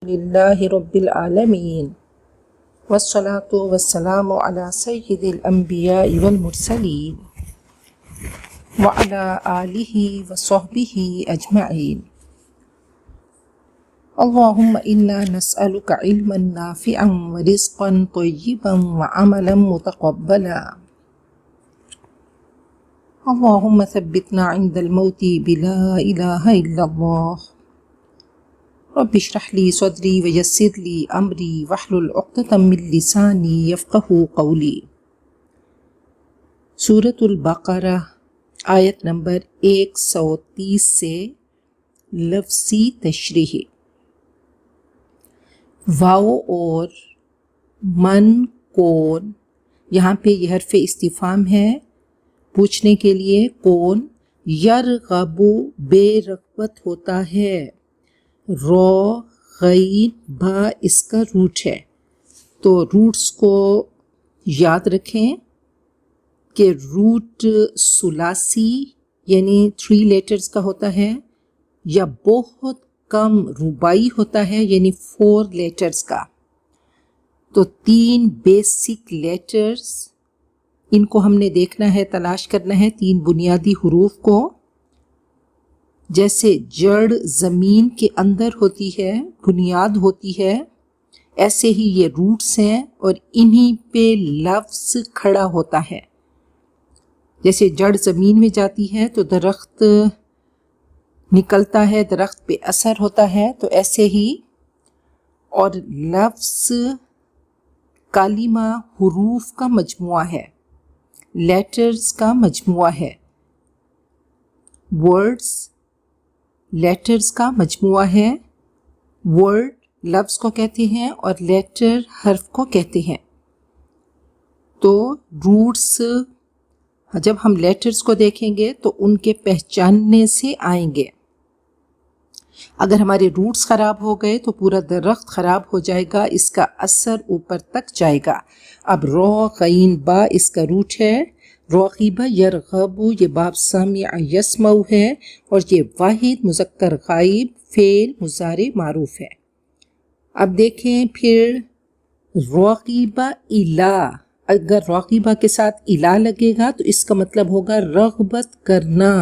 لله رب العالمين والصلاة والسلام على سيد الأنبياء والمرسلين وعلى آله وصحبه أجمعين. اللهم إنا نسألك علما نافعا ورزقا طيبا وعملا متقبلا. اللهم ثبتنا عند الموت بلا إله إلا الله. رب اشرح لي صدري ويسر لي امری واحلل عقدۃ من لسانی یفقہوا قولی. سورۃ البقرہ آیت نمبر 130 سے لفظی تشریح. واو اور من کون، یہاں پہ یہ حرف استفہام ہے پوچھنے کے لیے. کون یرغب بے رغبت ہوتا ہے. رو غین با اس کا روٹ ہے، تو روٹس کو یاد رکھیں کہ روٹ ثلاثی یعنی 3 لیٹرز کا ہوتا ہے، یا بہت کم رباعی ہوتا ہے یعنی 4 لیٹرز کا. تو 3 بیسک لیٹرز، ان کو ہم نے دیکھنا ہے، تلاش کرنا ہے، 3 بنیادی حروف کو. جیسے جڑ زمین کے اندر ہوتی ہے، بنیاد ہوتی ہے، ایسے ہی یہ روٹس ہیں اور انہی پہ لفظ کھڑا ہوتا ہے. جیسے جڑ زمین میں جاتی ہے تو درخت نکلتا ہے، درخت پہ اثر ہوتا ہے، تو ایسے ہی اور لفظ کلمہ حروف کا مجموعہ ہے، لیٹرز کا مجموعہ ہے. ورڈز لیٹرز کا مجموعہ ہے. ورڈ لفظ کو کہتے ہیں اور لیٹر حرف کو کہتے ہیں. تو روٹس جب ہم لیٹرز کو دیکھیں گے تو ان کے پہچاننے سے آئیں گے. اگر ہمارے روٹس خراب ہو گئے تو پورا درخت خراب ہو جائے گا، اس کا اثر اوپر تک جائے گا. اب رو غین با اس کا روٹ ہے. راغب یرغب یہ باب سامع یسمع ہے، اور یہ واحد مذکر غائب فعل مضارع معروف ہے. اب دیکھیں پھر راغب الا، اگر راغبہ کے ساتھ الا لگے گا تو اس کا مطلب ہوگا رغبت کرنا.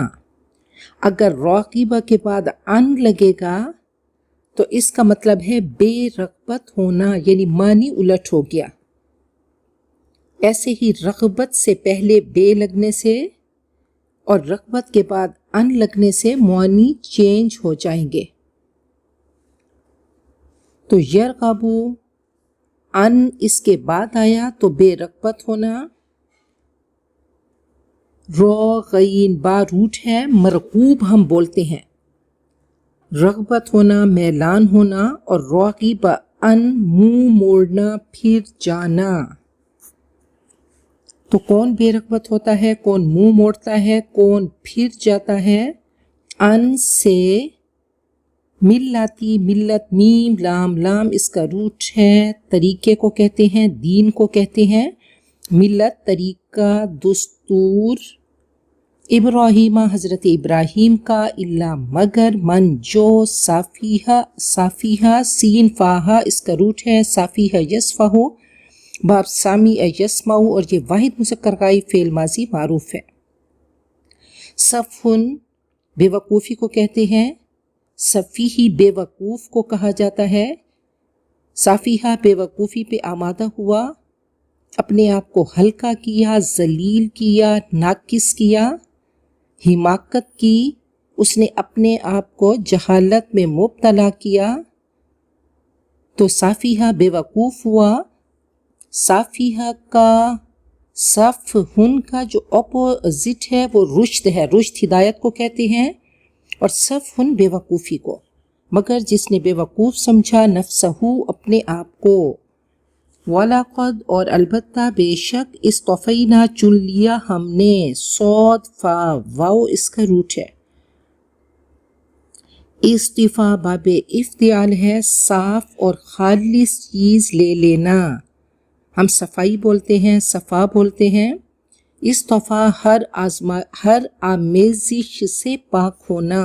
اگر راغبہ کے بعد ان لگے گا تو اس کا مطلب ہے بے رغبت ہونا، یعنی معنی الٹ ہو گیا. ایسے ہی رغبت سے پہلے بے لگنے سے اور رغبت کے بعد ان لگنے سے معنی چینج ہو جائیں گے. تو یرغبو ان اس کے بعد آیا تو بے رغبت ہونا. رو غین با روٹ ہے، مرغوب ہم بولتے ہیں. رغبت ہونا، میلان ہونا، اور راغب ان منہ موڑنا، پھر جانا. تو کون بے رغبت ہوتا ہے، کون منہ موڑتا ہے، کون پھر جاتا ہے. ان سے ملاتی، ملت میم لام، لام اس کا روٹ ہے. طریقے کو کہتے ہیں، دین کو کہتے ہیں. ملت طریقہ، دستور. ابراہیم حضرت ابراہیم کا. الا مگر، من جو. صافیہ، صافیہ سین فاہا اس کا روٹ ہے. صافیہ یصفہ باب سامع یسمع، اور یہ واحد مذکر غائب فعل ماضی معروف ہے. صفن بے وقوفی کو کہتے ہیں. صفیحی بے وقوف کو کہا جاتا ہے. صافیہ بے وقوفی پہ آمادہ ہوا، اپنے آپ کو ہلکا کیا، ذلیل کیا، ناقص کیا، حماقت کی، اس نے اپنے آپ کو جہالت میں مبتلا کیا، تو صافیہ بے وقوف ہوا. صافیہ کا صفہن کا جو اپوزٹ ہے وہ رشد ہے، رشد ہدایت کو کہتے ہیں، اور صفہن بے وقوفی کو. مگر جس نے بے وقوف سمجھا نفسہ اپنے آپ کو. وَلَقَدْ اور البتہ بے شک اصطفینا چن لیا ہم نے. صاد فا واو اس کا روٹ ہے. استفا باب افتعال ہے، صاف اور خالص چیز لے لینا. ہم صفائی بولتے ہیں، صفا بولتے ہیں. استفا ہر آمیزش سے پاک ہونا.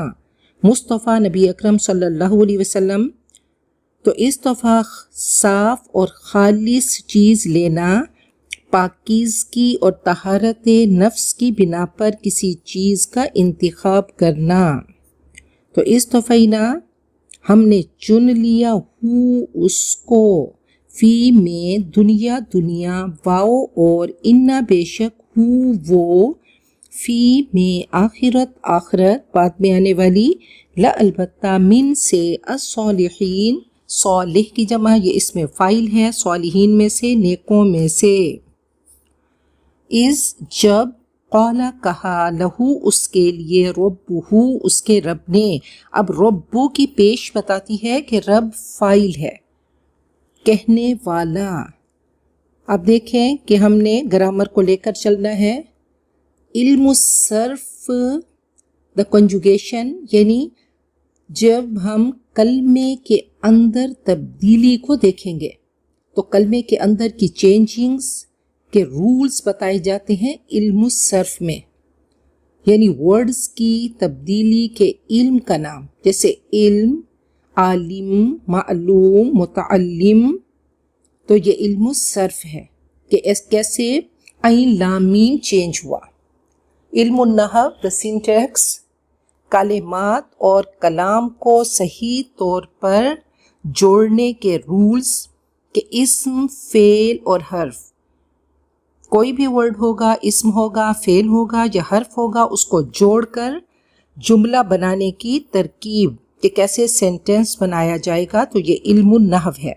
مصطفیٰ نبی اکرم صلی اللہ علیہ وسلم تو اس دفعہ صاف اور خالص چیز لینا، پاکیزگی اور طہارت نفس کی بنا پر کسی چیز کا انتخاب کرنا۔ تو اس دفعہ نا ہم نے چن لیا ہو اس کو، فی میں دنیا واؤ اور انا بے شک ہو وہ، فی میں آخرت بعد میں آنے والی، لا البتہ من سے، الصالحین صالح کی جمع، یہ اس میں فاعل ہے، صالحین میں سے، نیکوں میں سے۔ از جب، قالا کہا، لہو اس کے لیے، ربہ اس کے رب نے۔ اب ربو کی پیش بتاتی ہے کہ رب فاعل ہے، کہنے والا۔ اب دیکھیں کہ ہم نے گرامر کو لے کر چلنا ہے۔ علم الصرف، دا کنجوگیشن، یعنی جب ہم کلمے کے اندر تبدیلی کو دیکھیں گے تو کلمے کے اندر کی چینجنگز کے رولز بتائے جاتے ہیں علم الصرف میں، یعنی ورڈز کی تبدیلی کے علم کا نام، جیسے علم، عالم، معلوم، متعلم، تو یہ علم الصرف ہے کہ کیسے عین لام میم چینج ہوا۔ علم النحو، دا سینٹیکس، کلمات اور کلام کو صحیح طور پر جوڑنے کے رولز کہ اسم، فعل اور حرف، کوئی بھی ورڈ ہوگا، اسم ہوگا، فعل ہوگا یا حرف ہوگا، اس کو جوڑ کر جملہ بنانے کی ترکیب کہ کیسے سینٹنس بنایا جائے گا، تو یہ علم النحو ہے۔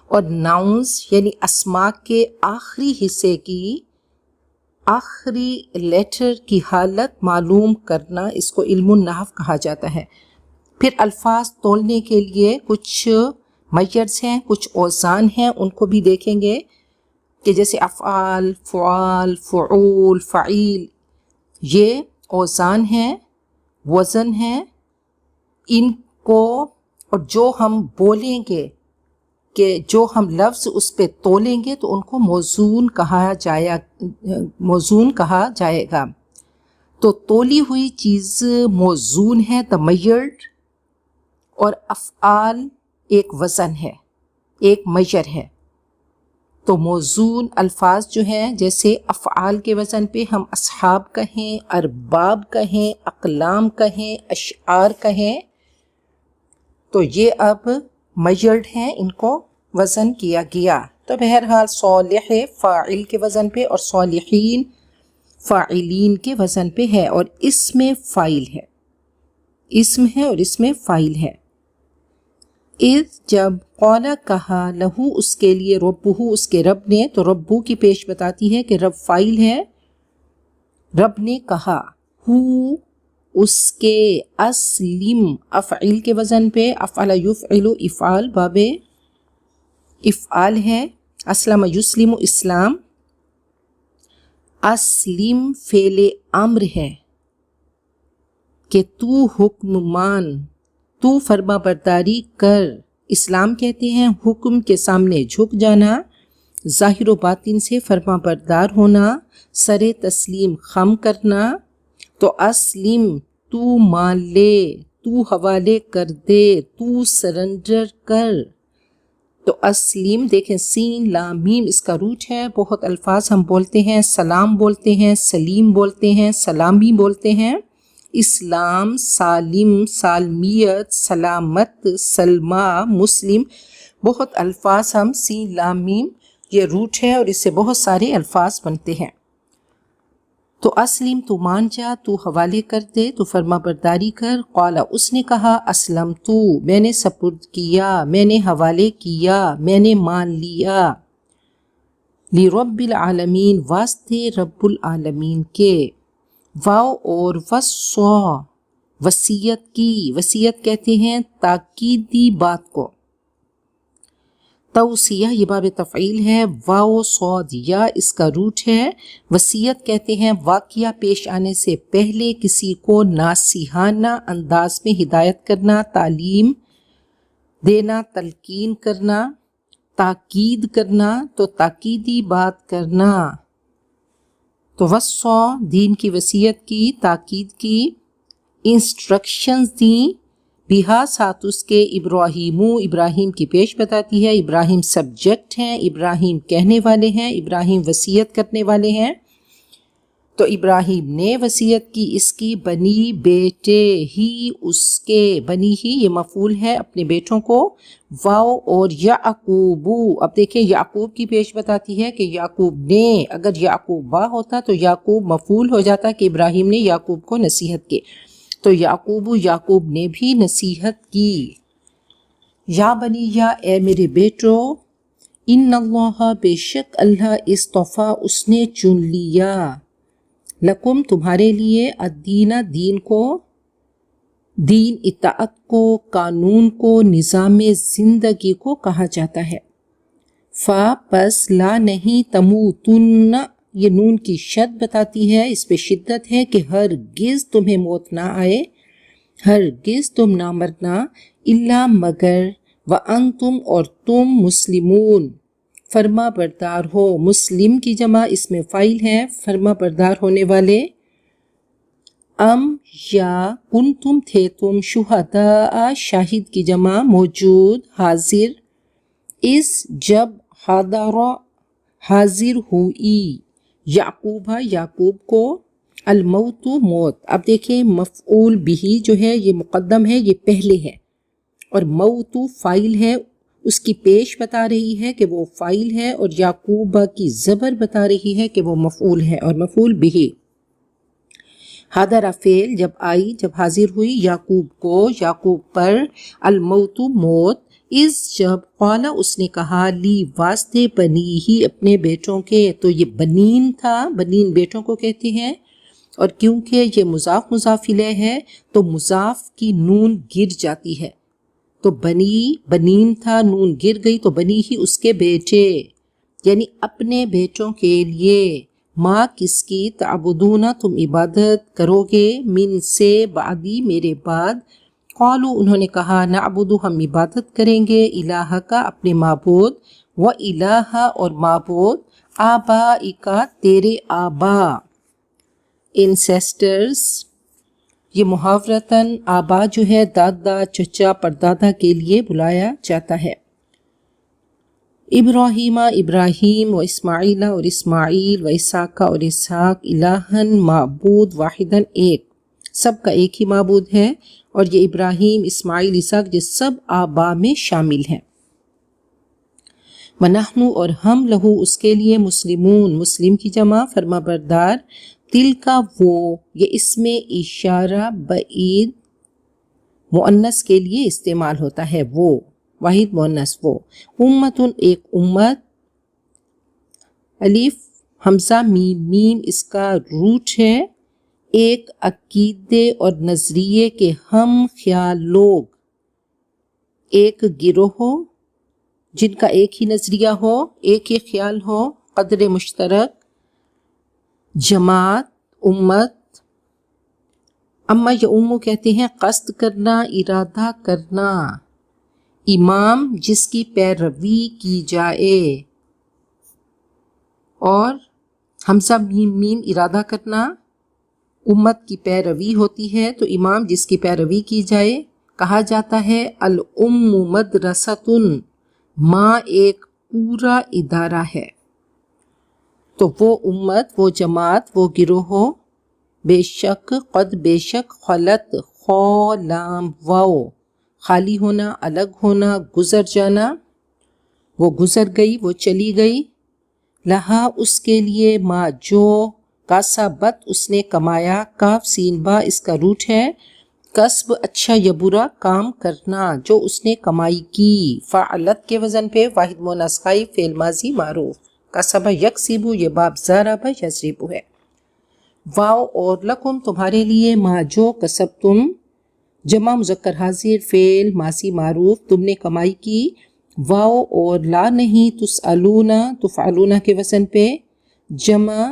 اور ناؤنز یعنی اسماء کے آخری حصے کی آخری لیٹر کی حالت معلوم کرنا، اس کو علم النحو کہا جاتا ہے۔ پھر الفاظ تولنے کے لیے کچھ میجرز ہیں، کچھ اوزان ہیں، ان کو بھی دیکھیں گے کہ جیسے افعال، فعال، فعول، فعیل، یہ اوزان ہیں، وزن ہیں، ان کو، اور جو ہم بولیں گے کہ جو ہم لفظ اس پہ تولیں گے تو ان کو موزون کہا جائے گا۔ تو تولی ہوئی چیز موزون ہے، دا میجرڈ، اور افعال ایک وزن ہے، ایک میجر ہے۔ تو موزون الفاظ جو ہیں، جیسے افعال کے وزن پہ ہم اصحاب کہیں، ارباب کہیں، اقلام کہیں، اشعار کہیں، تو یہ اب میجرڈ ہیں، ان کو وزن کیا گیا۔ تو بہرحال صالح فاعل کے وزن پہ اور صالحین فاعلین کے وزن پہ ہے، اور اس میں فاعل ہے، اسم ہے اور اس میں فاعل ہے۔ اذ جب، قالا کہا، لہو اس کے لیے، ربہ اس کے رب نے، تو ربو کی پیش بتاتی ہے کہ رب فاعل ہے، رب نے کہا، ہو اس کے، اسلم افعیل کے وزن پہ، افعل یفعل افعال باب افعال ہے، اسلم یسلم اسلام، اسلم فعل امر ہے کہ تو حکم مان، تو فرما برداری کر، اسلام کہتے ہیں حکم کے سامنے جھک جانا، ظاہر و باطن سے فرما بردار ہونا، سر تسلیم خم کرنا۔ تو اسلم تو مان لے، تو حوالے کر دے، تو سرنڈر کر۔ تو اسلم دیکھیں سین لام میم اس کا روٹ ہے، بہت الفاظ ہم بولتے ہیں، سلام بولتے ہیں، سلیم بولتے ہیں، سلامی بولتے ہیں، اسلام، سالم، سالمیت، سلامت، سلمہ، مسلم، بہت الفاظ ہم سین لام میم یہ روٹ ہے اور اس سے بہت سارے الفاظ بنتے ہیں۔ تو اسلم تو مان جا، تو حوالے کر دے، تو فرما برداری کر، قالا اس نے کہا، اسلم تو میں نے سپرد کیا، میں نے حوالے کیا، میں نے مان لیا، لرب العالمین واسطے رب العالمین کے، واو اور وصا وصیت کی، وصیت کہتے ہیں تاکیدی بات کو، توصیہ یہ باب تفعیل ہے، واو صاد یا اس کا روٹ ہے، وصیت کہتے ہیں واقعہ پیش آنے سے پہلے کسی کو ناصحانہ انداز میں ہدایت کرنا، تعلیم دینا، تلقین کرنا، تاکید کرنا، تو تاکیدی بات کرنا۔ تو وصا دین کی وصیت کی، تاکید کی، انسٹرکشنز دیں، بہا ساتھ اس کے ابراہیمو ابراہیم کی پیش بتاتی ہے. ابراہیم سبجیکٹ ہیں، ابراہیم کہنے والے ہیں، ابراہیم وصیت کرنے والے ہیں. تو ابراہیم نے وصیت کی اس کی بنی بیٹے ہی اس کے، بنی ہی یہ مفعول ہے اپنے بیٹوں کو. واو اور یعقوبو، اب دیکھیں یعقوب کی پیش بتاتی ہے کہ یعقوب نے، اگر یعقوب با ہوتا تو یعقوب مفعول ہو جاتا کہ ابراہیم نے یعقوب کو نصیحت کی. تو یعقوب یعقوب نے بھی نصیحت کی. یا بنی یا اے میرے بیٹو، ان اللہ بے شک اللہ اصطفیٰ اس نے چن لیا، لکم تمہارے لیے، الدین دین کو، دین اطاعت کو، قانون کو، نظام زندگی کو کہا جاتا ہے. فا پس لا نہیں، تموتن یہ نون کی شد بتاتی ہے، اس پہ شدت ہے کہ ہرگز تمہیں موت نہ آئے، ہرگز تم نہ مرنا، الا مگر، وانتم اور تم، مسلمون فرما بردار ہو. مسلم کی جمع اس میں فاعل ہے، فرما بردار ہونے والے. ام یا کنتم تھے تم، شہداء شاہد کی جمع موجود، حاضر، اس جب حاضر ہوئی، یعقوب یعقوب کو، الموت موت. اب دیکھیں مفعول بھی جو ہے یہ مقدم ہے، یہ پہلے ہے، اور موت فاعل ہے، اس کی پیش بتا رہی ہے کہ وہ فاعل ہے، اور یعقوب کی زبر بتا رہی ہے کہ وہ مفعول ہے اور مفعول بھی. حاضر فعل جب آئی، جب حاضر ہوئی یعقوب کو، یعقوب پر، الموت موت، اس جب قال اس نے کہا، لی واسطے، بنی ہی اپنے بیٹوں کے. تو یہ بنین تھا، بنین بیٹوں کو کہتے ہیں، اور کیونکہ یہ مضاف مضاف الیہ ہے تو مضاف کی نون گر جاتی ہے. تو بنی بنین تھا، نون گر گئی تو بنی ہی اس کے بیٹے، یعنی اپنے بیٹوں کے لیے. ماں کس کی، تعبدون تم عبادت کرو گے، من سے، بعدی میرے بعد. قالوا انہوں نے کہا، نعبد ہم عبادت کریں گے، الہ کا اپنے معبود، و الہ اور معبود، آبائکا تیرے آبا، انسیسٹرز. یہ محاورتاً آبا جو ہے دادا چچا پردادا کے لیے بلایا جاتا ہے. ابراہیم ابراہیم، و اسماعیل اور اسماعیل، و اسحاق اور اسحاق، الہن معبود، واحدن ایک، سب کا ایک ہی معبود ہے. اور یہ ابراہیم اسماعیل اسحاق یہ سب آبا میں شامل ہیں. ونحن اور ہم، لہو اس کے لیے، مسلمون مسلم کی جمع فرما بردار. تل کا وہ، یہ اس میں اشارہ بعید مؤنث کے لیے استعمال ہوتا ہے، وہ واحد مؤنث وہ. امتن ایک امت، الف حمزہ میم میم اس کا روٹ ہے. ایک عقیدے اور نظریے کے ہم خیال لوگ، ایک گروہ جن کا ایک ہی نظریہ ہو، ایک ہی خیال ہو، قدر مشترک، جماعت، امت. اما یا امو کہتے ہیں قصد کرنا، ارادہ کرنا. امام جس کی پیروی کی جائے، اور حمزہ میم میم ارادہ کرنا، امت کی پیروی ہوتی ہے تو امام جس کی پیروی کی جائے کہا جاتا ہے. الام مدرستن، ماں ایک پورا ادارہ ہے. تو وہ امت، وہ جماعت، وہ گروہ، بے شک، قد بے شک، خلط، خو لام واو، خالی ہونا، الگ ہونا، گزر جانا، وہ گزر گئی، وہ چلی گئی. لہا اس کے لیے، ما جو، کاسبت اس نے کمایا، کاف سین با اس کا روٹ ہے. کسب اچھا یا برا کام کرنا، جو اس نے کمائی کی. فعلت کے وزن پہ واحد مؤنث غائب، فعل ماضی معروف. کسب یکسب یہ باب ضرب یضرب ہے. واو اور لکم تمہارے لیے، ما جو کسب تم، جمع مذکر حاضر، فعل ماضی معروف تم نے کمائی کی. واو اور لا نہیں، تسألون تفعلون کے وزن پہ، جمع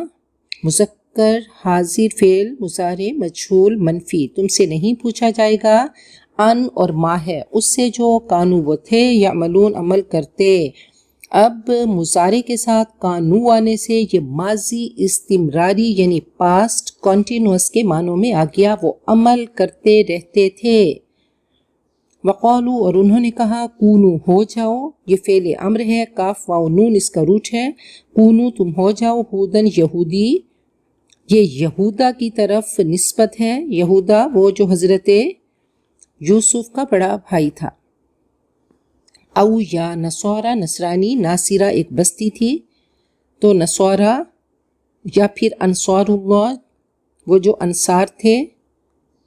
مذکر حاضر، فعل مضارع مجہول منفی، تم سے نہیں پوچھا جائے گا. ان اور ما ہے اس سے جو، کانو وہ تھے، یعملون عمل کرتے. اب مضارع کے ساتھ کانو آنے سے یہ ماضی استمراری یعنی پاسٹ کنٹینوس کے معنوں میں آ گیا، وہ عمل کرتے رہتے تھے. وقالو اور انہوں نے کہا کونو ہو جاؤ، یہ فعل امر ہے، کاف واو نون اس کا روٹ ہے، کونو تم ہو جاؤ، ہودن یہودی، یہ یہودا کی طرف نسبت ہے، یہودا وہ جو حضرت یوسف کا بڑا بھائی تھا، او یا نصارا نصرانی، ناصرہ ایک بستی تھی تو نصارا یا پھر انصار اللہ وہ جو انصار تھے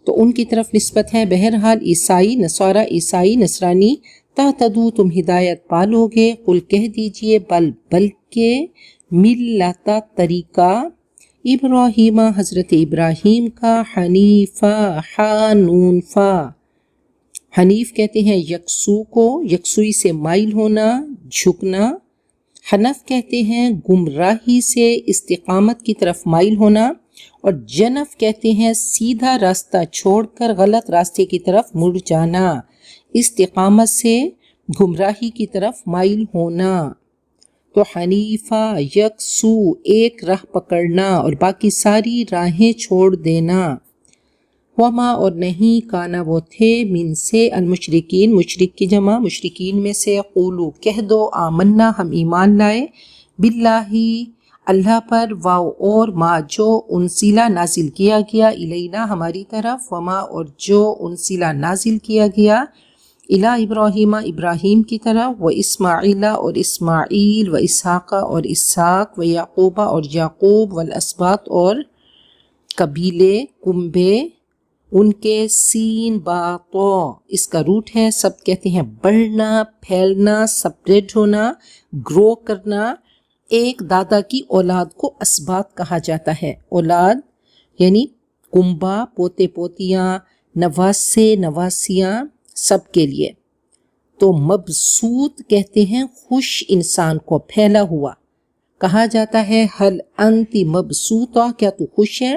تو ان کی طرف نسبت ہے، بہرحال عیسائی نصارہ عیسائی نصرانی، تہتدو تم ہدایت پالو گے، قل کہہ دیجئے بلکہ ملتا طریقہ ابراہیم حضرت ابراہیم کا، حنیفہ حانون فا، حنیف کہتے ہیں یکسو کو، یکسوئی سے مائل ہونا جھکنا، حنف کہتے ہیں گمراہی سے استقامت کی طرف مائل ہونا، اور جنف کہتے ہیں سیدھا راستہ چھوڑ کر غلط راستے کی طرف مڑ جانا، استقامت سے گمراہی کی طرف مائل ہونا، تو حنیفہ یکسو ایک راہ پکڑنا اور باقی ساری راہیں چھوڑ دینا، وما اور نہیں کانا وہ تھے من سے المشرکین، مشرک کی جمع مشرکین میں سے، قولو کہہ دو آمنا ہم ایمان لائے، باللہ اللہ پر، واو اور ما جو انزلہ نازل کیا گیا، الینا ہماری طرف، وما اور جو انزلہ نازل کیا گیا، الی ابراہیم ابراہیم کی طرف، و اسماعیل اور اسماعیل، و اسحاق اور اسحاق، و یعقوب اور یعقوب، والاسباط اور قبیلے کنبے ان کے، سین با تو اس کا روٹ ہے، سب کہتے ہیں بڑھنا پھیلنا سپریڈ ہونا گرو کرنا، ایک دادا کی اولاد کو اسباط کہا جاتا ہے، اولاد یعنی کنبا پوتے پوتیاں نواسے نواسیاں سب کے لیے، تو مبسوط کہتے ہیں خوش انسان کو، پھیلا ہوا کہا جاتا ہے، حل انتی مبسوطہ کیا تو خوش ہے،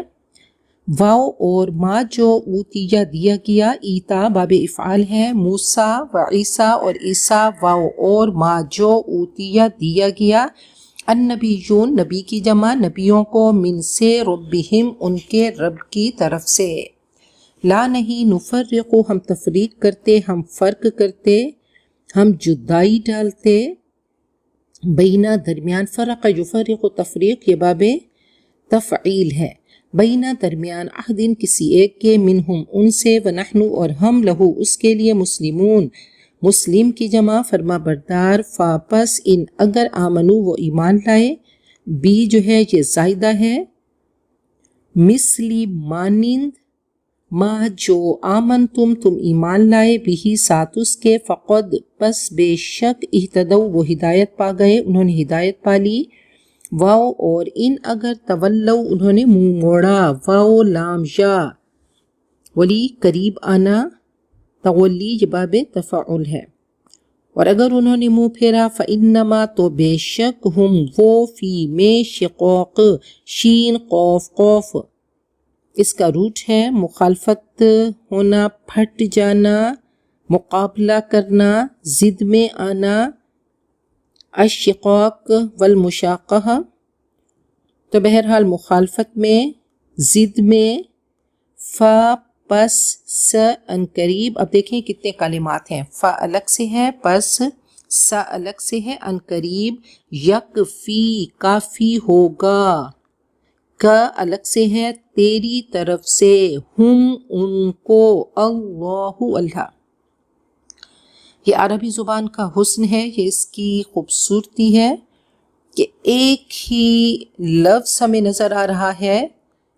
واو اور ما جو اوتیا دیا گیا، ایتا باب افعال ہے، موسیٰ و عیسیٰ اور عیسیٰ، واو اور ما جو اوتیا دیا گیا، النبیون نبی کی جمع نبیوں کو، من سے ربہم ان کے رب کی طرف سے، لا نہیں نفرق ہم تفریق کرتے، ہم فرق کرتے، ہم جدائی ڈالتے، بینہ درمیان، فرق یفرق تفریق یہ باب تفعیل ہے، بینہ درمیان، احدن کسی ایک کے، منہم ان سے، ونحن اور ہم، لہو اس کے لیے، مسلمون مسلم کی جمع فرما بردار، فاپس ان اگر آمنو وہ ایمان لائے، بی جو ہے یہ زائدہ ہے، مثلی مانند، ما جو آمن تم ایمان لائے، بھی ساتھ اس کے، فقد پس بے شک، اہتدو وہ ہدایت پا گئے، انہوں نے ہدایت پالی، واو اور ان اگر تولو انہوں نے منہ موڑا، واو لام یا ولی قریب آنا، تولی یہ باب تفعل ہے، اور اگر انہوں نے منہ پھیرا، فإنما تو بے شک، ہم وہ، فی میں، شقاق شین قوف قوف اس کا روٹ ہے، مخالفت ہونا پھٹ جانا مقابلہ کرنا ضد میں آنا، الشقاق والمشاقہ تو بہرحال مخالفت میں ضد میں، فا پس س ان قریب، اب دیکھیں کتنے کلمات ہیں، فا الگ سے ہے، پس سا الگ سے ہے، ان قریب، یکفی کافی ہوگا، کا الگ سے ہے، تیری طرف سے، ہم ان کو، اللہ اللہ، یہ عربی زبان کا حسن ہے، یہ اس کی خوبصورتی ہے کہ ایک ہی لفظ ہمیں نظر آ رہا ہے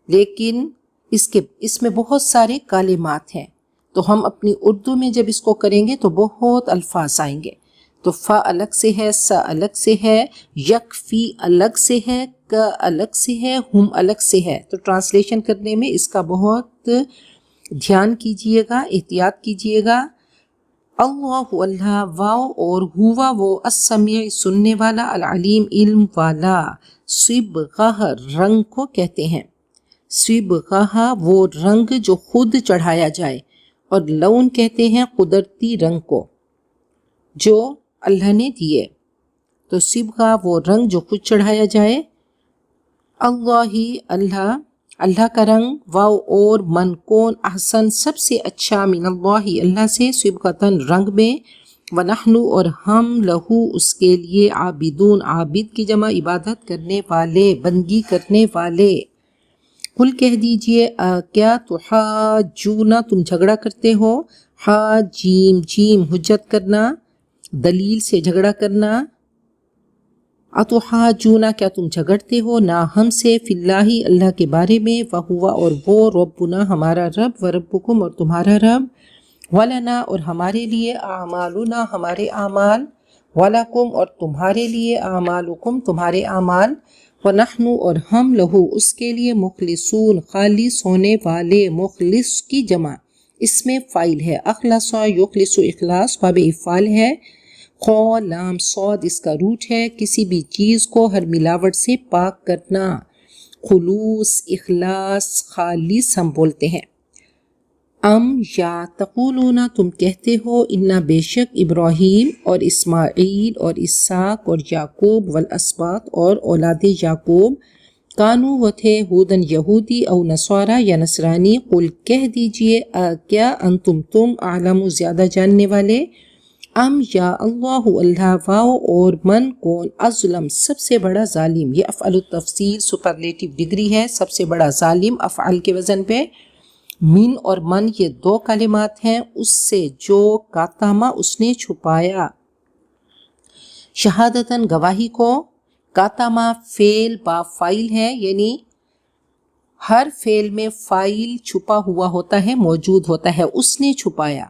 لیکن اس میں بہت سارے کلمات ہیں، تو ہم اپنی اردو میں جب اس کو کریں گے تو بہت الفاظ آئیں گے، تو فا الگ سے ہے، سا الگ سے ہے، یکفی الگ سے ہے، کا الگ سے ہے، ہم الگ سے ہے، تو ٹرانسلیشن کرنے میں اس کا بہت دھیان کیجئے گا، احتیاط کیجئے گا، اللہ اللہ، واو اور ہوا وہ، السمیع سننے والا، العلیم علم والا، صبغہ رنگ کو کہتے ہیں، صبغہ وہ رنگ جو خود چڑھایا جائے، اور لون کہتے ہیں قدرتی رنگ کو جو اللہ نے دیے، تو صبغہ وہ رنگ جو خود چڑھایا جائے، اللہ اللہ اللہ کا رنگ، واو اور من کون احسن سب سے اچھا، من اللہ اللہ سے، صبغتاً رنگ میں، ونحن اور ہم لہو اس کے لیے، عابدون عابد کی جمع عبادت کرنے والے، بندگی کرنے والے۔ قل کہہ دیجئے کیا تحاجون تم جھگڑا کرتے ہو، جیم جیم حجت کرنا، دلیل سے جھگڑا کرنا، اتحاجون کیا تم جھگڑتے ہو نا ہم سے، فی اللہ اللہ کے بارے میں، وہوا اور وہ، ربنا ہمارا رب، وربکم اور تمہارا رب، ولنا اور ہمارے لیے، اعمالنا ہمارے اعمال، ولکم اور تمہارے لیے، اعمالکم تمہارے اعمال، ونحن اور ہم لہو اس کے لیے، مخلصون خالص ہونے والے، مخلص کی جمع اس میں فائل ہے، اخلص یخلص اخلاص باب افعال ہے، خو لام صاد اس کا روٹ ہے، کسی بھی چیز کو ہر ملاوٹ سے پاک کرنا، خلوص اخلاص خالص ہم بولتے ہیں۔ ام یا تقولون تم کہتے ہو، انا بے شک ابراہیم اور اسماعیل اور اسحاق اور یعقوب والاسباط اور اولاد یعقوب، کانو وہ تھے، ہودن یہودی او نصارا یا نصرانی، قل کہہ دیجئے کیا انتم تم اعلم زیادہ جاننے والے، ام یا اللہ اللہ، واو اور من کون، اظلم سب سے بڑا ظالم، یہ افعل التفصیل سپرلیٹو ڈگری ہے، سب سے بڑا ظالم افعال کے وزن پہ، من اور من یہ دو کلمات ہیں، اس سے جو کاتاما اس نے چھپایا، شہادتاً گواہی کو، کاتاما فعل با فائل ہے، یعنی ہر فعل میں فائل چھپا ہوا ہوتا ہے، موجود ہوتا ہے، اس نے چھپایا،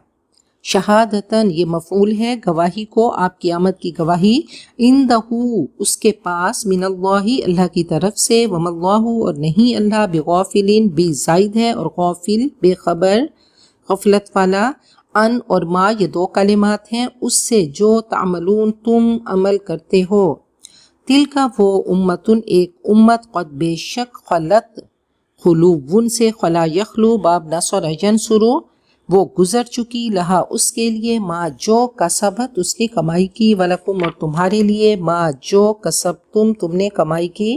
شہادتاً یہ مفعول ہے، گواہی کو، آپ کی آمد کی گواہی، عندہو اس کے پاس، من اللہ اللہ کی طرف سے، وما اللہ اور نہیں اللہ، بغافلین بے زائد ہے، اور غافل بے خبر غفلت والا، ان اور ما یہ دو کلمات ہیں، اس سے جو تعملون تم عمل کرتے ہو، تل کا وہ امتن ایک امت، قد بے شک، خلت خلوون سے، خلا یخلو باب نصر ینصرو وہ گزر چکی، لہا اس کے لیے، ما جو کسبت اس نے کمائی کی، ولکم اور تمہارے لیے، ما جو کسبتم تم نے کمائی کی،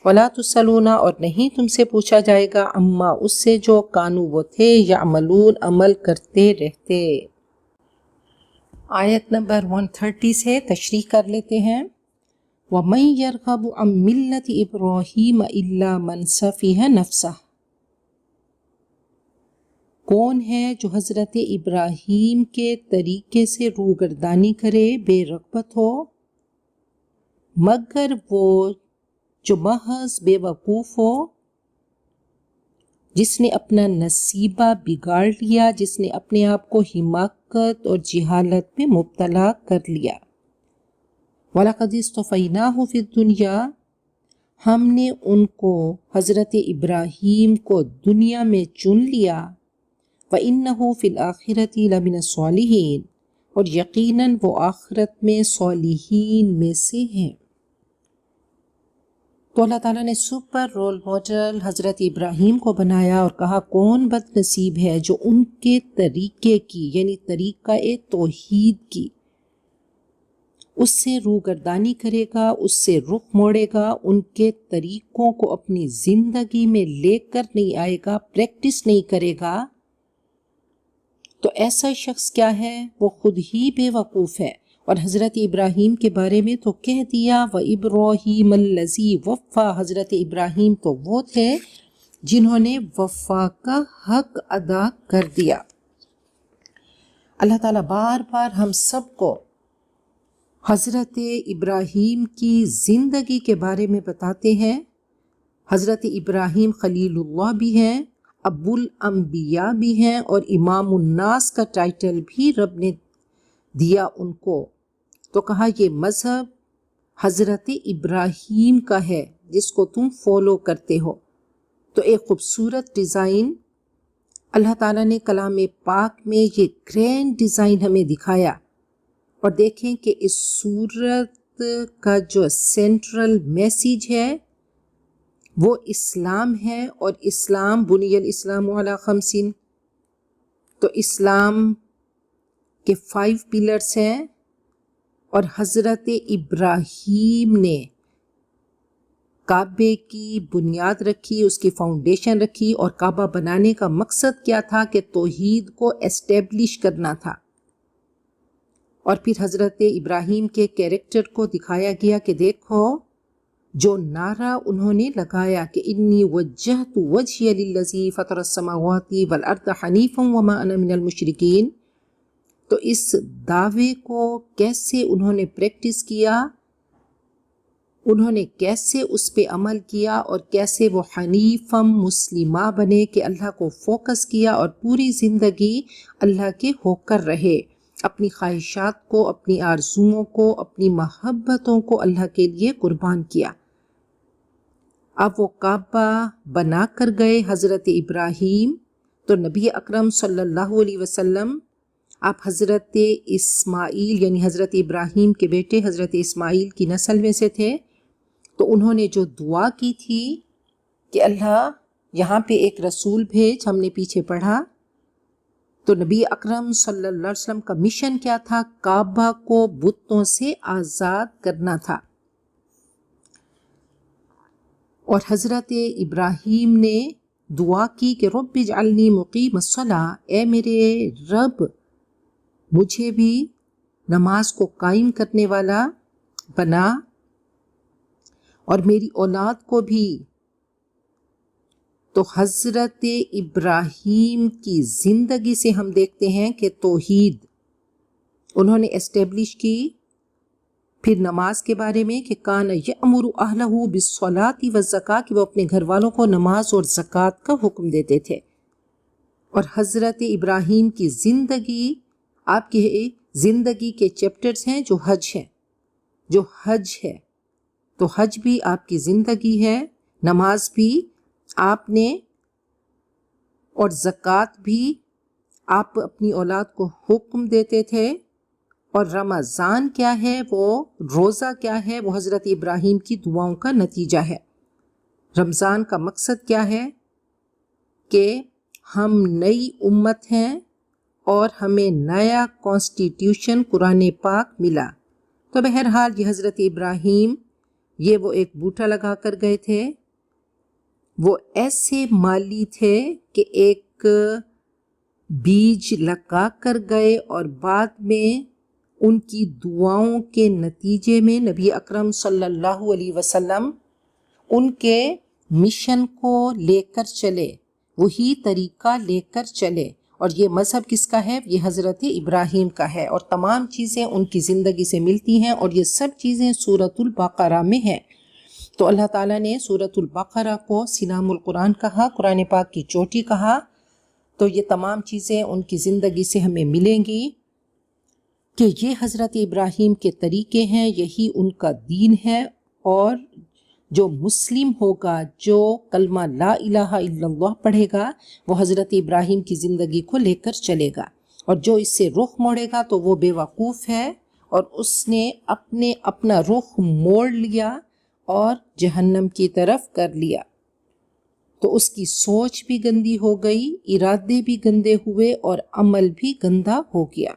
ولا تسلون اور نہیں تم سے پوچھا جائے گا، اما اس سے جو کانو وہ تھے، یعملون عمل کرتے رہتے۔ آیت نمبر 130 سے تشریح کر لیتے ہیں۔ وَمَن يَرْغَبُ عَن مِّلَّةِ إِبْرَاهِيمَ إِلَّا مَن سَفِهَ نَفْسَهُ، کون ہے جو حضرت ابراہیم کے طریقے سے روگردانی کرے، بے رغبت ہو، مگر وہ جو محض بے وقوف ہو، جس نے اپنا نصیبہ بگاڑ لیا، جس نے اپنے آپ کو حماقت اور جہالت میں مبتلا کر لیا۔ وَلَقَدِ اصْطَفَيْنَاهُ فِي الدُّنْيَا ہم نے ان کو، حضرت ابراہیم کو دنیا میں چن لیا، وَإِنَّهُ فِي الْآخِرَةِ لَمِنَ الصَّالِحِينَ اور یقیناً وہ آخرت میں صالحین میں سے ہیں۔ تو اللہ تعالیٰ نے سپر رول ماڈل حضرت ابراہیم کو بنایا اور کہا کون بد نصیب ہے جو ان کے طریقے کی، یعنی طریقہ توحید کی، اس سے روگردانی کرے گا، اس سے رخ موڑے گا، ان کے طریقوں کو اپنی زندگی میں لے کر نہیں آئے گا، پریکٹس نہیں کرے گا، تو ایسا شخص کیا ہے، وہ خود ہی بے وقوف ہے۔ اور حضرت ابراہیم کے بارے میں تو کہہ دیا، وَإِبْرَاهِيمَ الَّذِي وَفَّى حضرت ابراہیم تو وہ تھے جنہوں نے وفا کا حق ادا کر دیا۔ اللہ تعالیٰ بار بار ہم سب کو حضرت ابراہیم کی زندگی کے بارے میں بتاتے ہیں۔ حضرت ابراہیم خلیل اللہ بھی ہیں، ابو الانبیاء بھی ہیں، اور امام الناس کا ٹائٹل بھی رب نے دیا ان کو۔ تو کہا یہ مذہب حضرت ابراہیم کا ہے جس کو تم فالو کرتے ہو۔ تو ایک خوبصورت ڈیزائن اللہ تعالیٰ نے کلام پاک میں یہ گرینڈ ڈیزائن ہمیں دکھایا، اور دیکھیں کہ اس سورت کا جو سینٹرل میسیج ہے وہ اسلام ہے، اور اسلام بنی الاسلام علی 5، تو اسلام کے 5 پلرز ہیں، اور حضرت ابراہیم نے کعبے کی بنیاد رکھی، اس کی فاؤنڈیشن رکھی، اور کعبہ بنانے کا مقصد کیا تھا کہ توحید کو اسٹیبلش کرنا تھا۔ اور پھر حضرت ابراہیم کے کیریکٹر کو دکھایا گیا کہ دیکھو جو نعرہ انہوں نے لگایا کہ انی وجہت وجہی للذی فطر السماوات والارض حنیفا وما انا من المشرکین، تو اس دعوے کو کیسے انہوں نے پریکٹس کیا، انہوں نے کیسے اس پہ عمل کیا، اور کیسے وہ حنیفم مسلمہ بنے کہ اللہ کو فوکس کیا اور پوری زندگی اللہ کے ہو کر رہے، اپنی خواہشات کو، اپنی آرزوؤں کو، اپنی محبتوں کو اللہ کے لیے قربان کیا۔ اب وہ کعبہ بنا کر گئے حضرت ابراہیم، تو نبی اکرم صلی اللہ علیہ وسلم آپ حضرت اسماعیل یعنی حضرت ابراہیم کے بیٹے حضرت اسماعیل کی نسل میں سے تھے، تو انہوں نے جو دعا کی تھی کہ اللہ یہاں پہ ایک رسول بھیج، ہم نے پیچھے پڑھا، تو نبی اکرم صلی اللہ علیہ وسلم کا مشن کیا تھا؟ کعبہ کو بتوں سے آزاد کرنا تھا۔ اور حضرت ابراہیم نے دعا کی کہ رب اجعلنی مقیم الصلاۃ، اے میرے رب مجھے بھی نماز کو قائم کرنے والا بنا، اور میری اولاد کو بھی۔ تو حضرت ابراہیم کی زندگی سے ہم دیکھتے ہیں کہ توحید انہوں نے اسٹیبلش کی۔ پھر نماز کے بارے میں کہ کان یأمر اہلہ بالصلاۃ والزکاۃ، کہ وہ اپنے گھر والوں کو نماز اور زکوٰۃ کا حکم دیتے تھے۔ اور حضرت ابراہیم کی زندگی، آپ کی زندگی کے چیپٹرز ہیں جو حج ہے، تو حج بھی آپ کی زندگی ہے، نماز بھی آپ نے، اور زکوٰۃ بھی آپ اپنی اولاد کو حکم دیتے تھے۔ اور رمضان کیا ہے، وہ روزہ کیا ہے، وہ حضرت ابراہیم کی دعاؤں کا نتیجہ ہے۔ رمضان کا مقصد کیا ہے کہ ہم نئی امت ہیں اور ہمیں نیا کانسٹیٹیوشن قرآن پاک ملا۔ تو بہرحال یہ حضرت ابراہیم، یہ وہ ایک بوٹا لگا کر گئے تھے، وہ ایسے مالی تھے کہ ایک بیج لگا کر گئے، اور بعد میں ان کی دعاؤں کے نتیجے میں نبی اکرم صلی اللہ علیہ وسلم ان کے مشن کو لے کر چلے، وہی طریقہ لے کر چلے۔ اور یہ مذہب کس کا ہے؟ یہ حضرت ابراہیم کا ہے، اور تمام چیزیں ان کی زندگی سے ملتی ہیں، اور یہ سب چیزیں سورۃ البقرہ میں ہیں۔ تو اللہ تعالیٰ نے سورۃ البقرہ کو سلام القرآن کہا، قرآن پاک کی چوٹی کہا، تو یہ تمام چیزیں ان کی زندگی سے ہمیں ملیں گی کہ یہ حضرت ابراہیم کے طریقے ہیں، یہی ان کا دین ہے۔ اور جو مسلم ہوگا، جو کلمہ لا الہ الا اللہ پڑھے گا، وہ حضرت ابراہیم کی زندگی کو لے کر چلے گا، اور جو اس سے رخ موڑے گا تو وہ بے وقوف ہے، اور اس نے اپنا رخ موڑ لیا اور جہنم کی طرف کر لیا۔ تو اس کی سوچ بھی گندی ہو گئی، ارادے بھی گندے ہوئے، اور عمل بھی گندا ہو گیا۔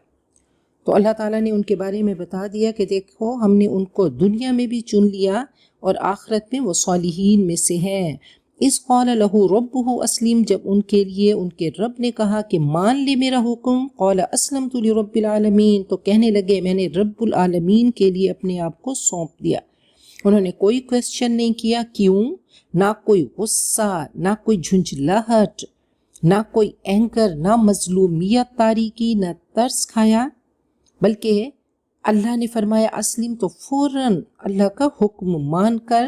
تو اللہ تعالیٰ نے ان کے بارے میں بتا دیا کہ دیکھو ہم نے ان کو دنیا میں بھی چن لیا، اور آخرت میں وہ صالحین میں سے ہیں۔ اذ قال لہ ربہ اسلم، جب ان کے لیے ان کے رب نے کہا کہ مان لے میرا حکم، قال اسلمت لرب العالمین، تو کہنے لگے میں نے رب العالمین کے لیے اپنے آپ کو سونپ دیا۔ انہوں نے کوئی کویسچن نہیں کیا، کیوں؟ نہ کوئی غصہ، نہ کوئی جھنجھلاہٹ، نہ کوئی اینگر، نہ مظلومیت طاری کی، نہ ترس کھایا، بلکہ اللہ نے فرمایا اسلم، تو فوراً اللہ کا حکم مان کر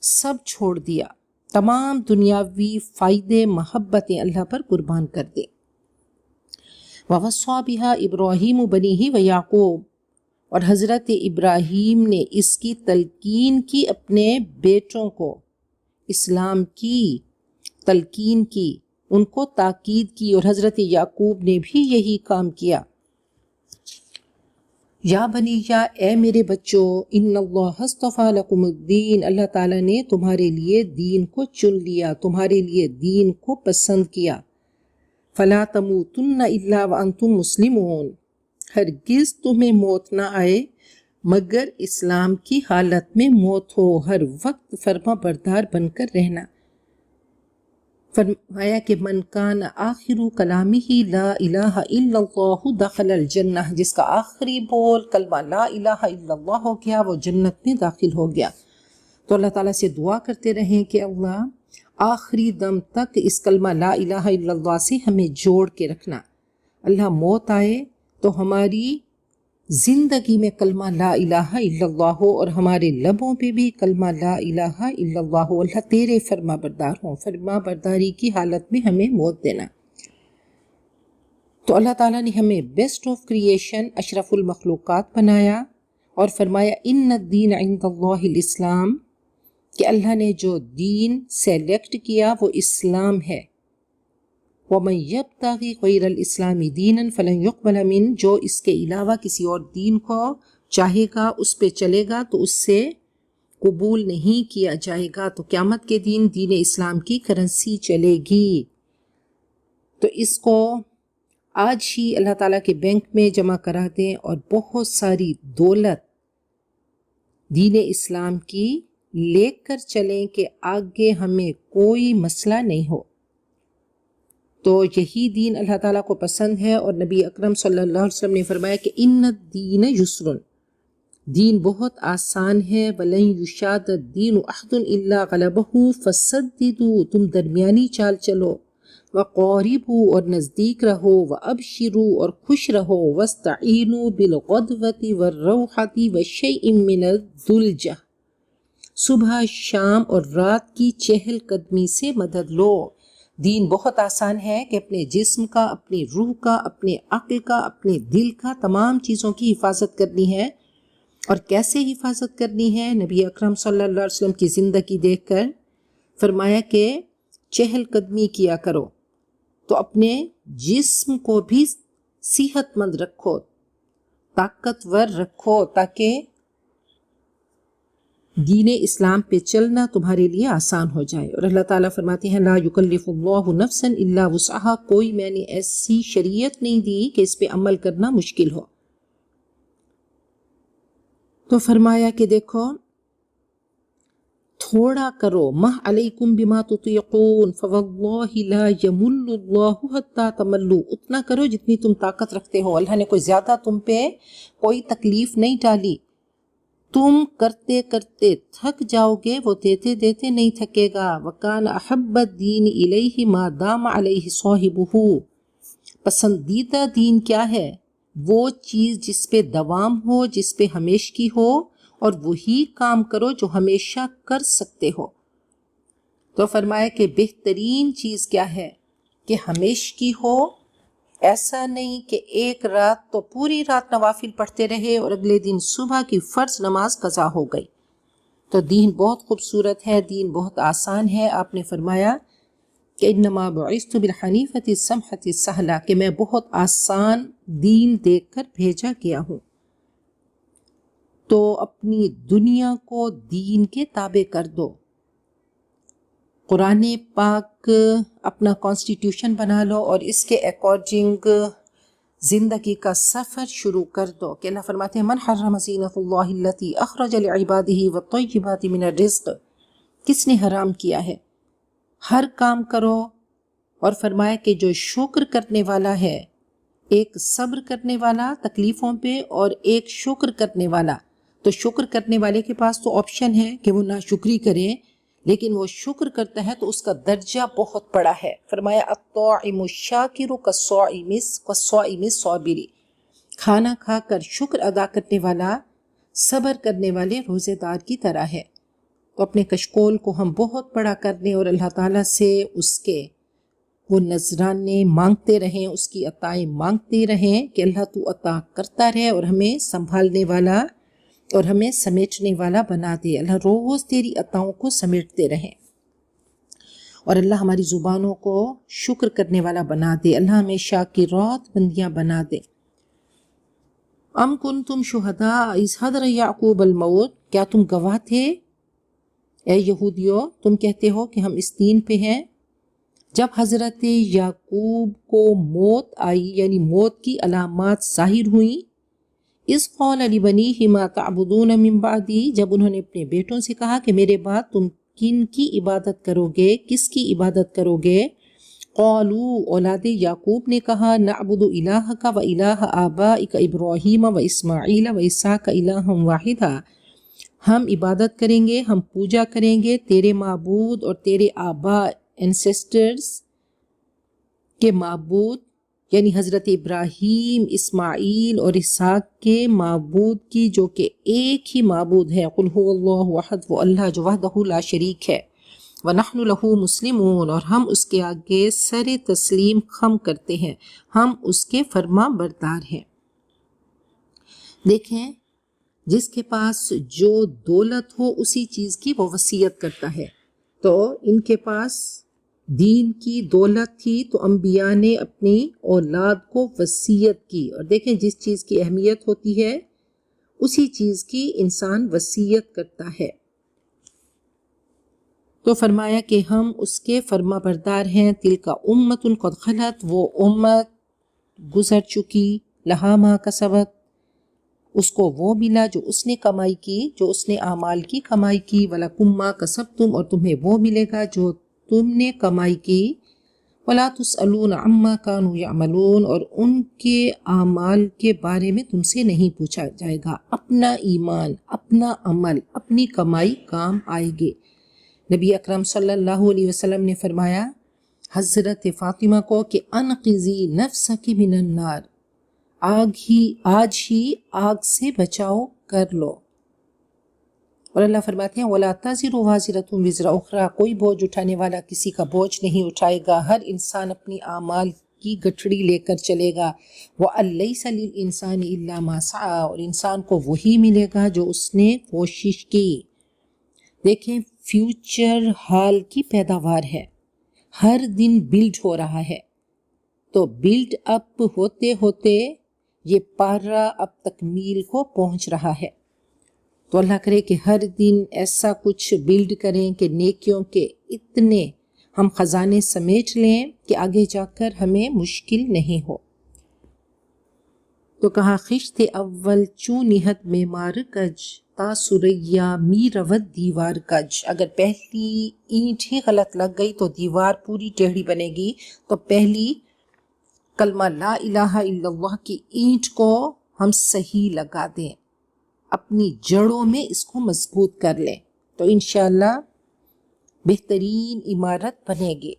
سب چھوڑ دیا، تمام دنیاوی فائدے محبتیں اللہ پر قربان کر دے۔ وَوَصَّى بِهَا إِبْرَاهِيمُ بَنِيهِ وَيَعْقُوبُ، اور حضرت ابراہیم نے اس کی تلقین کی اپنے بیٹوں کو، اسلام کی تلقین کی، ان کو تاکید کی، اور حضرت یعقوب نے بھی یہی کام کیا۔ یا بنی، یا اے میرے بچوں، ان اللہ اصطفیٰ لکم الدین، اللہ تعالیٰ نے تمہارے لیے دین کو چن لیا، تمہارے لیے دین کو پسند کیا۔ فلا تموتن الا وانتم مسلمون، ہرگز تمہیں موت نہ آئے مگر اسلام کی حالت میں موت ہو، ہر وقت فرما بردار بن کر رہنا۔ فرمایا کہ من کان آخر کلامہ لا الہ الا اللہ دخل الجنہ، جس کا آخری بول کلمہ لا الہ الا اللہ ہو گیا وہ جنت میں داخل ہو گیا۔ تو اللہ تعالیٰ سے دعا کرتے رہیں کہ اللہ آخری دم تک اس کلمہ لا الہ الا اللہ سے ہمیں جوڑ کے رکھنا۔ اللہ موت آئے تو ہماری زندگی میں کلمہ لا الہ الا اللہ ہو اور ہمارے لبوں پہ بھی کلمہ لا الہ الا اللہ ہو۔ اللہ تیرے فرما بردار ہوں، فرما برداری کی حالت میں ہمیں موت دینا۔ تو اللہ تعالیٰ نے ہمیں بیسٹ آف کریشن، اشرف المخلوقات بنایا اور فرمایا ان الدین عند اللہ الاسلام، کہ اللہ نے جو دین سیلیکٹ کیا وہ اسلام ہے۔ وَمَن يَبْتَغِ غَيْرَ الْإِسْلَامِ دِينًا فَلَن يُقْبَلَ مِنْهُ، جو اس کے علاوہ کسی اور دین کو چاہے گا اس پہ چلے گا تو اس سے قبول نہیں کیا جائے گا۔ تو قیامت کے دن دین اسلام کی کرنسی چلے گی۔ تو اس کو آج ہی اللہ تعالیٰ کے بینک میں جمع کرا دیں اور بہت ساری دولت دین اسلام کی لے کر چلیں کہ آگے ہمیں کوئی مسئلہ نہیں ہو۔ تو یہی دین اللہ تعالیٰ کو پسند ہے، اور نبی اکرم صلی اللہ علیہ وسلم نے فرمایا کہ ان الدین یسر، دین بہت آسان ہے۔ وَلَن يُشَادَ الدِّينُ أَحَدٌ إِلَّا غَلَبَهُ فَسَدِّدُوا، تم درمیانی چال چلو، وَقَارِبُوا اور نزدیک رہو، وَأَبْشِرُوا اور خوش رہو، وَاسْتَعِينُوا بِالْغَدْوَةِ وَالرَّوْحَةِ وَشَيْءٍ مِّنَ الدُّلْجَةِ، صبح شام اور رات کی چہل قدمی سے مدد لو۔ دین بہت آسان ہے کہ اپنے جسم کا، اپنی روح کا، اپنے عقل کا، اپنے دل کا، تمام چیزوں کی حفاظت کرنی ہے۔ اور کیسے حفاظت کرنی ہے؟ نبی اکرم صلی اللہ علیہ وسلم کی زندگی دیکھ کر فرمایا کہ چہل قدمی کیا کرو، تو اپنے جسم کو بھی صحت مند رکھو، طاقتور رکھو، تاکہ دین اسلام پہ چلنا تمہارے لیے آسان ہو جائے۔ اور اللہ تعالیٰ فرماتے ہیں لا یکلف اللہ نفسا الا وسعها، کوئی میں نے ایسی شریعت نہیں دی کہ اس پہ عمل کرنا مشکل ہو۔ تو فرمایا کہ دیکھو تھوڑا کرو، مَا علیکم بما تطیقون فواللہ لا یمل اللہ حتی تملوا، اتنا کرو جتنی تم طاقت رکھتے ہو۔ اللہ نے کوئی زیادہ تم پہ کوئی تکلیف نہیں ڈالی، تم کرتے کرتے تھک جاؤ گے، وہ دیتے دیتے نہیں تھکے گا۔ وَكَانَ أَحَبَّ الدِّينِ إِلَيْهِ مَا دَامَ عَلَيْهِ صَاحِبُهُ، پسندیدہ دین کیا ہے؟ وہ چیز جس پہ دوام ہو، جس پہ ہمیشگی ہو، اور وہی کام کرو جو ہمیشہ کر سکتے ہو۔ تو فرمایا کہ بہترین چیز کیا ہے؟ کہ ہمیشگی ہو، ایسا نہیں کہ ایک رات تو پوری رات نوافل پڑھتے رہے اور اگلے دن صبح کی فرض نماز قضا ہو گئی۔ تو دین بہت خوبصورت ہے، دین بہت آسان ہے۔ آپ نے فرمایا کہ انما بعثت بالحنیفۃ السمحۃ السہلہ، کہ میں بہت آسان دین دیکھ کر بھیجا گیا ہوں۔ تو اپنی دنیا کو دین کے تابع کر دو، قرآن پاک اپنا کانسٹیٹیوشن بنا لو اور اس کے اکارڈنگ زندگی کا سفر شروع کر دو۔ کہ اللہ فرماتے ہیں من حرم زینۃ اللہ التی اخرج لعبادہ والطیبات من الرزق، کس نے حرام کیا ہے؟ ہر کام کرو، اور فرمایا کہ جو شکر کرنے والا ہے، ایک صبر کرنے والا تکلیفوں پہ اور ایک شکر کرنے والا، تو شکر کرنے والے کے پاس تو آپشن ہے کہ وہ ناشکری کرے، لیکن وہ شکر کرتا ہے تو اس کا درجہ بہت بڑا ہے۔ فرمایا الطاعم الشاکر کالصائم الصابر، کھانا کھا کر شکر ادا کرنے والا صبر کرنے والے روزے دار کی طرح ہے۔ تو اپنے کشکول کو ہم بہت بڑا کر لیں اور اللہ تعالیٰ سے اس کے وہ نذرانے مانگتے رہیں، اس کی عطائیں مانگتے رہیں کہ اللہ تو عطا کرتا رہے اور ہمیں سنبھالنے والا اور ہمیں سمیٹنے والا بنا دے۔ اللہ روز تیری عطاؤں کو سمیٹتے رہیں، اور اللہ ہماری زبانوں کو شکر کرنے والا بنا دے۔ اللہ ہمیں شاکرات بندیاں بنا دے۔ ام کنتم شہداء اذ حضر یعقوب الموت، کیا تم گواہ تھے اے یہودیو؟ تم کہتے ہو کہ ہم اس دین پہ ہیں، جب حضرت یعقوب کو موت آئی، یعنی موت کی علامات ظاہر ہوئیں، اذ قال لبنیہ ما تعبدون من بعدی، جب انہوں نے اپنے بیٹوں سے کہا کہ میرے بعد تم کن کی عبادت کرو گے، کس کی عبادت کرو گے؟ قالوا، اولاد یعقوب نے کہا، نعبد الہک و الہ آبائک ابراہیم و اسماعیل و اسحاق الہا واحدا، ہم عبادت کریں گے، ہم پوجا کریں گے تیرے معبود اور تیرے آبا انسیسٹرز کے معبود، یعنی حضرت ابراہیم، اسماعیل اور اسحاق کے معبود کی، جو کہ ایک ہی معبود ہے، قل هو اللہ احد، وہ اللہ جو وحدہ لا شریک ہے، وَنَحْنُ لَهُ مُسْلِمُونَ، اور ہم اس کے آگے سر تسلیم خم کرتے ہیں، ہم اس کے فرما بردار ہیں۔ دیکھیں، جس کے پاس جو دولت ہو اسی چیز کی وہ وصیت کرتا ہے، تو ان کے پاس دین کی دولت تھی تو انبیاء نے اپنی اولاد کو وصیت کی، اور دیکھیں جس چیز کی اہمیت ہوتی ہے اسی چیز کی انسان وصیت کرتا ہے۔ تو فرمایا کہ ہم اس کے فرما بردار ہیں، تلک امت قد خلت، وہ امت گزر چکی، لہا ما کسبت، اس کو وہ ملا جو اس نے کمائی کی، جو اس نے اعمال کی کمائی کی، وَلَكُمْ مَا كَسَبْتُمْ، اور تمہیں وہ ملے گا جو تم نے کمائی کی، وَلَا تُسْأَلُونَ عَمَّا كَانُوا يَعْمَلُونَ، اور ان کے اعمال کے بارے میں تم سے نہیں پوچھا جائے گا۔ اپنا ایمان، اپنا عمل، اپنی کمائی کام آئے گی۔ نبی اکرم صلی اللہ علیہ وسلم نے فرمایا حضرت فاطمہ کو کہ انقذی نفسک من النار، آج ہی آگ سے بچاؤ کر لو۔ اور اللہ فرماتے ہیں وَلَا تَزِرُ وَازِرَةٌ وِزْرَ أُخْرَىٰ، کوئی بوجھ اٹھانے والا کسی کا بوجھ نہیں اٹھائے گا، ہر انسان اپنی اعمال کی گٹھڑی لے کر چلے گا۔ وَأَن لَيْسَ لِلْإِنسَانِ إِلَّا مَا سَعَىٰ، اور انسان کو وہی ملے گا جو اس نے کوشش کی۔ دیکھیں، فیوچر حال کی پیداوار ہے، ہر دن بلڈ ہو رہا ہے، تو بلڈ اپ ہوتے ہوتے یہ پارہ اب تکمیل کو پہنچ رہا ہے۔ تو اللہ کرے کہ ہر دن ایسا کچھ بلڈ کریں کہ نیکیوں کے اتنے ہم خزانے سمیٹ لیں کہ آگے جا کر ہمیں مشکل نہیں ہو۔ تو کہا خشت اول چون نہت میں مار کج، تا سریا می رود دیوار کج، اگر پہلی اینٹ ہی غلط لگ گئی تو دیوار پوری ٹیڑھی بنے گی، تو پہلی کلمہ لا الہ الا اللہ کی اینٹ کو ہم صحیح لگا دیں، اپنی جڑوں میں اس کو مضبوط کر لیں، تو انشاءاللہ بہترین عمارت بنے گی۔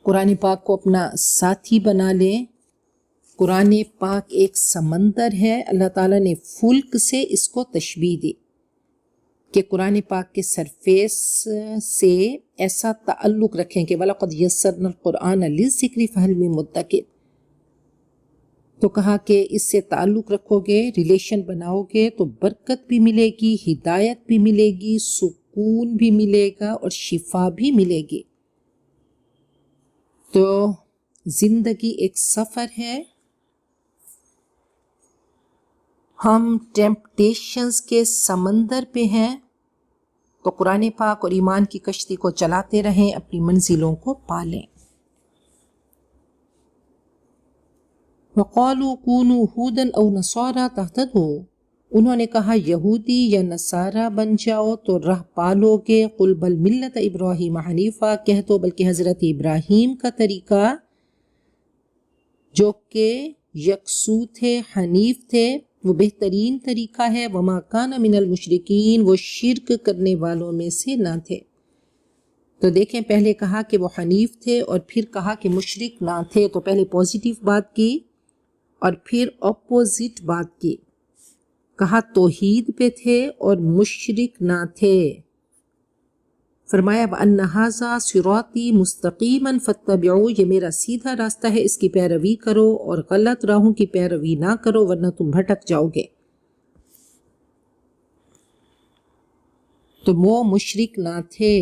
قرآن پاک کو اپنا ساتھی بنا لیں۔ قرآن پاک ایک سمندر ہے، اللہ تعالیٰ نے فلک سے اس کو تشبیہ دی کہ قرآن پاک کے سرفیس سے ایسا تعلق رکھیں کہ وَلَقَدْ يَسَّرْنَا الْقُرْآنَ لِلذِّكْرِ فَهَلْ مِن مُدَّكِرٍ، تو کہا کہ اس سے تعلق رکھو گے، ریلیشن بناؤ گے تو برکت بھی ملے گی، ہدایت بھی ملے گی، سکون بھی ملے گا اور شفا بھی ملے گی۔ تو زندگی ایک سفر ہے، ہم ٹیمپٹیشنز کے سمندر پہ ہیں، تو قرآن پاک اور ایمان کی کشتی کو چلاتے رہیں، اپنی منزلوں کو پالیں۔ وَقَالُوا كُونُوا هُودًا أَوْ نَصَارَىٰ تَهْتَدُوا، انہوں نے کہا یہودی یا نصارہ بن جاؤ تو راہ پالو گے۔ قُلْ بَلْ مِلَّةَ إِبْرَاهِيمَ حَنِيفًا، کہہ دو بلکہ حضرت ابراہیم کا طریقہ جو کہ یکسو تھے، حنیف تھے، وہ بہترین طریقہ ہے۔ وَمَا كَانَ مِنَ الْمُشْرِكِينَ، وہ شرک کرنے والوں میں سے نہ تھے۔ تو دیکھیں، پہلے کہا کہ وہ حنیف تھے اور پھر کہا کہ مشرک نہ تھے، تو پہلے پوزیٹیو بات کی اور پھر اپوزٹ بات کی، کہا توحید پہ تھے اور مشرک نہ تھے۔ فرمایا وَأَنَّ هَٰذَا صِرَاطِي مُسْتَقِيمًا فَاتَّبِعُوهُ، یہ میرا سیدھا راستہ ہے، اس کی پیروی کرو اور غلط راہوں کی پیروی نہ کرو ورنہ تم بھٹک جاؤ گے۔ تو وہ مشرک نہ تھے،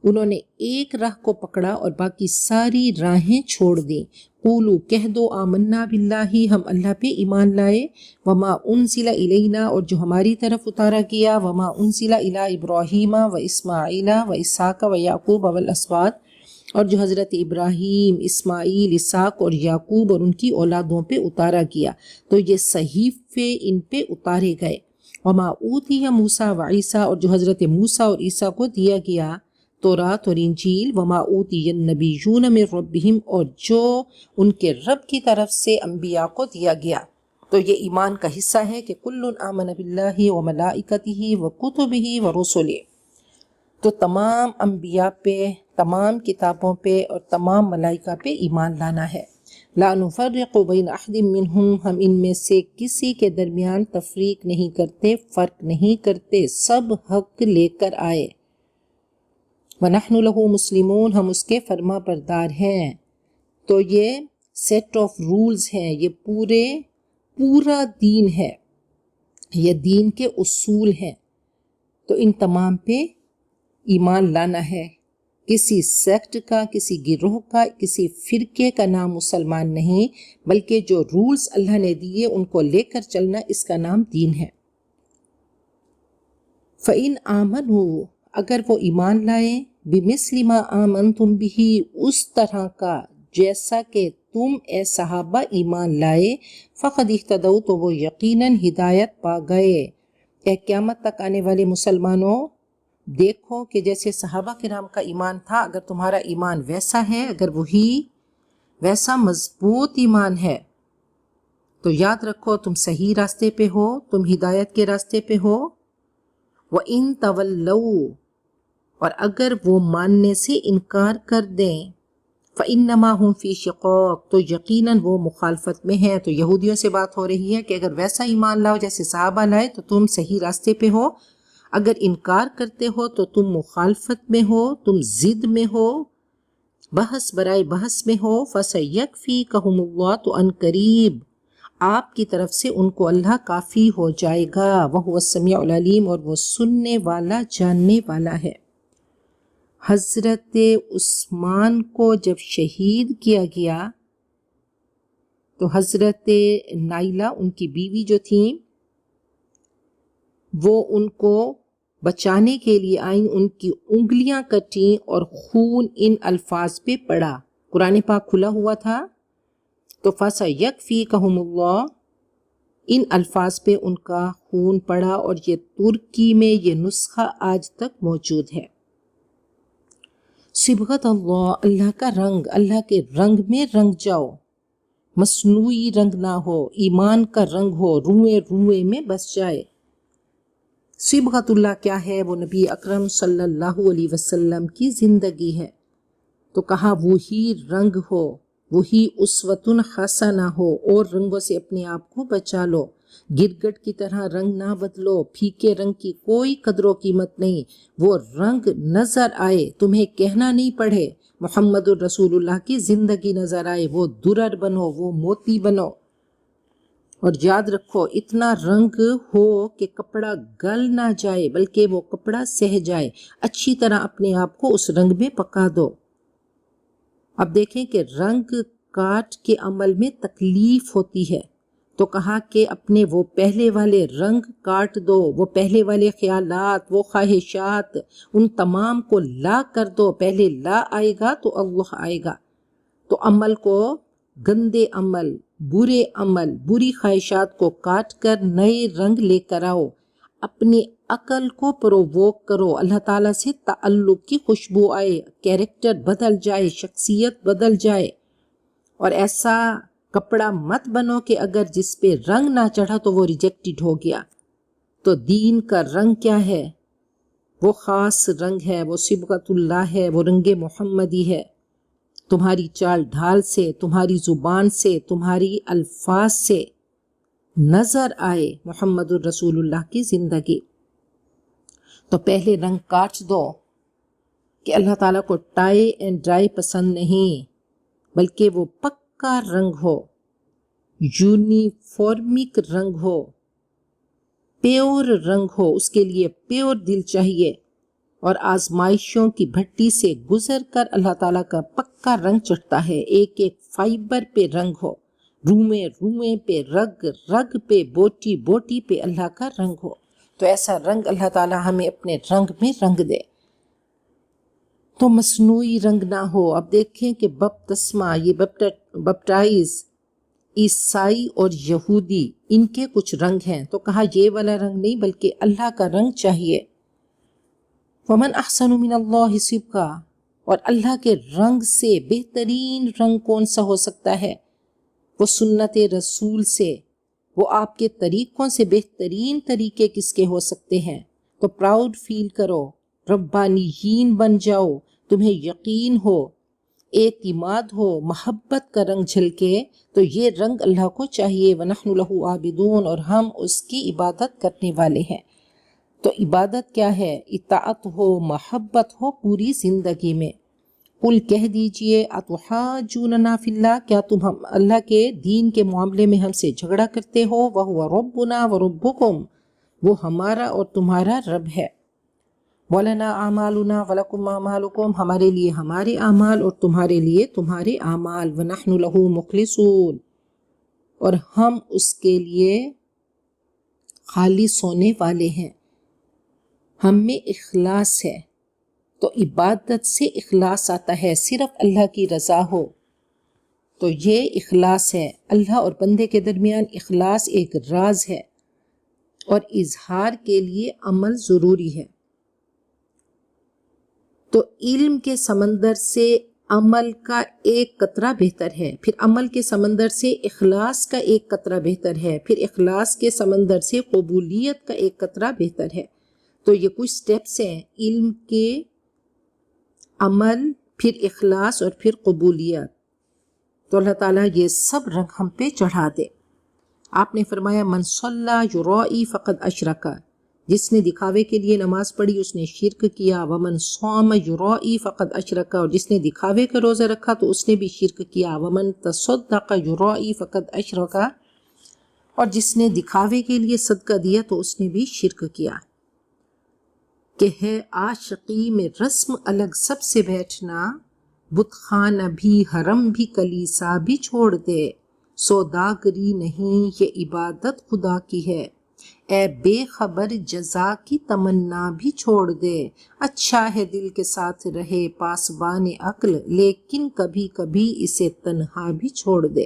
انہوں نے ایک راہ کو پکڑا اور باقی ساری راہیں چھوڑ دیں۔ قولو، کہہ دو آمنا باللہ، ہم اللہ پہ ایمان لائے، وما انزل الینا، اور جو ہماری طرف اتارا گیا، وما انزل الی ابراہیم و اسماعیل و اسحاق و یعقوب والاسباط، اور جو حضرت ابراہیم، اسماعیل، اسحاق اور یعقوب اور ان کی اولادوں پہ اتارا کیا، تو یہ صحیفے ان پہ اتارے گئے۔ وما اوتی موسیٰ و عیسیٰ، اور جو حضرت موسیٰ اور عیسیٰ کو دیا گیا تورات اور انجیل، وما اوتی النبیون من ربہم، اور جو ان کے رب کی طرف سے انبیاء کو دیا گیا۔ تو یہ ایمان کا حصہ ہے کہ کل آمن باللہ و ملائکتہ و کتبہ و رسلہ، تو تمام انبیاء پہ، تمام کتابوں پہ اور تمام ملائکہ پہ ایمان لانا ہے۔ لا نفرق بین احد منہم، ہم ان میں سے کسی کے درمیان تفریق نہیں کرتے، فرق نہیں کرتے، سب حق لے کر آئے۔ وَنَحْنُ لَهُ مُسْلِمُونَ، ہم اس کے فرما بردار ہیں۔ تو یہ سیٹ آف رولز ہیں، یہ پورا دین ہے، یہ دین کے اصول ہیں، تو ان تمام پہ ایمان لانا ہے۔ کسی سیکٹ کا، کسی گروہ کا، کسی فرقے کا نام مسلمان نہیں، بلکہ جو رولز اللہ نے دیے ان کو لے کر چلنا، اس کا نام دین ہے۔ فَإِنْ آمَنُوا، اگر وہ ایمان لائیں، بِمِثْلِ مَا آمَنْتُمْ بِهِ، اس طرح کا جیسا کہ تم اے صحابہ ایمان لائے، فَقَدْ اهْتَدَوْا، تو وہ یقیناً ہدایت پا گئے۔ اے قیامت تک آنے والے مسلمانوں، دیکھو کہ جیسے صحابہ کرام کا ایمان تھا، اگر تمہارا ایمان ویسا ہے، اگر وہی ویسا مضبوط ایمان ہے، تو یاد رکھو تم صحیح راستے پہ ہو، تم ہدایت کے راستے پہ ہو۔ وَإِن تَوَلَّوْا، اور اگر وہ ماننے سے انکار کر دیں، فَإِنَّمَا هُمْ فِي شِقَاقٍ، تو یقیناً وہ مخالفت میں ہیں۔ تو یہودیوں سے بات ہو رہی ہے کہ اگر ویسا ایمان لاؤ جیسے صحابہ لائے تو تم صحیح راستے پہ ہو، اگر انکار کرتے ہو تو تم مخالفت میں ہو، تم ضد میں ہو، بحث برائے بحث میں ہو۔ فَسَيَكْفِيكَهُمُ اللَّهُ، تو ان قریب آپ کی طرف سے ان کو اللہ کافی ہو جائے گا۔ وَهُوَ السَّمِيعُ الْعَلِيمُ، اور وہ سننے والا، جاننے والا ہے۔ حضرت عثمان کو جب شہید کیا گیا تو حضرت نائلہ ان کی بیوی جو تھیں، وہ ان کو بچانے کے لیے آئیں، ان کی انگلیاں کٹیں اور خون ان الفاظ پہ پڑا۔ قرآن پاک کھلا ہوا تھا، تو فَسَيَكْفِيكَهُمُ اللَّهُ، ان الفاظ پہ ان کا خون پڑا، اور یہ ترکی میں یہ نسخہ آج تک موجود ہے۔ صبغت اللہ، اللہ کا رنگ، اللہ کے رنگ میں رنگ جاؤ، مصنوعی رنگ نہ ہو، ایمان کا رنگ ہو، روئے روئے میں بس جائے۔ صبغت اللہ کیا ہے؟ وہ نبی اکرم صلی اللہ علیہ وسلم کی زندگی ہے۔ تو کہا وہی رنگ ہو، وہی اسوۃ حسنہ ہو، اور رنگوں سے اپنے آپ کو بچا لو۔ گرگٹ کی طرح رنگ نہ بدلو، پھیکے رنگ کی کوئی قدر و قیمت نہیں، وہ رنگ نظر آئے، تمہیں کہنا نہیں پڑے، محمد الرسول اللہ کی زندگی نظر آئے، وہ درر بنو، وہ موتی بنو۔ اور یاد رکھو اتنا رنگ ہو کہ کپڑا گل نہ جائے، بلکہ وہ کپڑا سہ جائے، اچھی طرح اپنے آپ کو اس رنگ میں پکا دو۔ اب دیکھیں کہ رنگ کاٹ کے عمل میں تکلیف ہوتی ہے، تو کہا کہ اپنے وہ پہلے والے رنگ کاٹ دو، وہ پہلے والے خیالات، وہ خواہشات، ان تمام کو لا کر دو۔ پہلے لا آئے گا تو اللہ آئے گا۔ تو عمل کو، گندے عمل، برے عمل، بری خواہشات کو کاٹ کر نئے رنگ لے کر آؤ، اپنی عقل کو پرووک کرو، اللہ تعالیٰ سے تعلق کی خوشبو آئے، کیریکٹر بدل جائے، شخصیت بدل جائے۔ اور ایسا کپڑا مت بنو کہ اگر جس پہ رنگ نہ چڑھا تو وہ ریجیکٹڈ ہو گیا۔ تو دین کا رنگ کیا ہے؟ وہ خاص رنگ ہے، وہ صبغت اللہ ہے، وہ رنگ محمدی ہے۔ تمہاری چال ڈھال سے، تمہاری زبان سے، تمہاری الفاظ سے نظر آئے محمد الرسول اللہ کی زندگی۔ تو پہلے رنگ کاٹ دو کہ اللہ تعالیٰ کو ٹائی اینڈ ڈرائی پسند نہیں، بلکہ وہ پکا رنگ ہو، یونیفارمک رنگ ہو، پیور رنگ ہو، اس کے لیے پیور دل چاہیے، اور آزمائشوں کی بھٹی سے گزر کر اللہ تعالیٰ کا پکا رنگ چڑھتا ہے، ایک ایک فائبر پہ رنگ ہو، روئے روئے پہ، رگ رگ پہ، بوٹی بوٹی پہ اللہ کا رنگ ہو۔ تو ایسا رنگ اللہ تعالیٰ ہمیں اپنے رنگ میں رنگ دے۔ تو مصنوعی رنگ نہ ہو. اب دیکھیں کہ بپتسمہ، یہ بپٹائز عیسائی اور یہودی ان کے کچھ رنگ ہیں، تو کہا یہ والا رنگ نہیں بلکہ اللہ کا رنگ چاہیے. وَمَنْ أَحْسَنُ مِنَ اللَّهِ صِبْغًا، اور اللہ کے رنگ سے بہترین رنگ کون سا ہو سکتا ہے؟ وہ سنت رسول سے، وہ آپ کے طریقوں سے بہترین طریقے کس کے ہو سکتے ہیں؟ تو پراؤڈ فیل کرو، ربانیین بن جاؤ، تمہیں یقین ہو، اعتماد ہو، محبت کا رنگ جھلکے، تو یہ رنگ اللہ کو چاہیے. وَنَحْنُ لَهُ عَابِدُونَ، اور ہم اس کی عبادت کرنے والے ہیں. تو عبادت کیا ہے؟ اطاعت ہو، محبت ہو پوری زندگی میں. قل کہہ دیجئے اتحاجوننا فی اللہ، کیا تم ہم اللہ کے دین کے معاملے میں ہم سے جھگڑا کرتے ہو؟ وَهُوَ رَبُّنَا وَرَبُّكُمْ، وہ ہمارا اور تمہارا رب ہے. وَلَنَا أَعْمَالُنَا وَلَكُمْ أَعْمَالُكُمْ، ہمارے لیے ہمارے اعمال اور تمہارے لیے تمہارے اعمال. وَنَحْنُ لَهُ مُخْلِصُونَ، اور ہم اس کے لیے خالص ہونے والے ہیں، ہم میں اخلاص ہے. تو عبادت سے اخلاص آتا ہے، صرف اللہ کی رضا ہو تو یہ اخلاص ہے. اللہ اور بندے کے درمیان اخلاص ایک راز ہے، اور اظہار کے لیے عمل ضروری ہے. تو علم کے سمندر سے عمل کا ایک قطرہ بہتر ہے، پھر عمل کے سمندر سے اخلاص کا ایک قطرہ بہتر ہے، پھر اخلاص کے سمندر سے قبولیت کا ایک قطرہ بہتر ہے. تو یہ کچھ سٹیپس ہیں، علم کے، عمل، پھر اخلاص اور پھر قبولیت. تو اللہ تعالیٰ یہ سب رنگ ہم پہ چڑھا دے. آپ نے فرمایا من صلی یرائی فقد اشرک، جس نے دکھاوے کے لیے نماز پڑھی اس نے شرک کیا. ومن صام یرائی فقد اشرک، اور جس نے دکھاوے کا روزہ رکھا تو اس نے بھی شرک کیا. ومن تصدق یرائی فقد اشرک، اور جس نے دکھاوے کے لیے صدقہ دیا تو اس نے بھی شرک کیا. کہ ہے عاشقی میں رسم الگ سب سے بیٹھنا، بت خانہ بھی حرم بھی کلیسا بھی چھوڑ دے. سوداگری نہیں یہ عبادت خدا کی ہے، اے بے خبر جزا کی تمنا بھی چھوڑ دے. اچھا ہے دل کے ساتھ رہے پاسبان عقل، لیکن کبھی کبھی اسے تنہا بھی چھوڑ دے.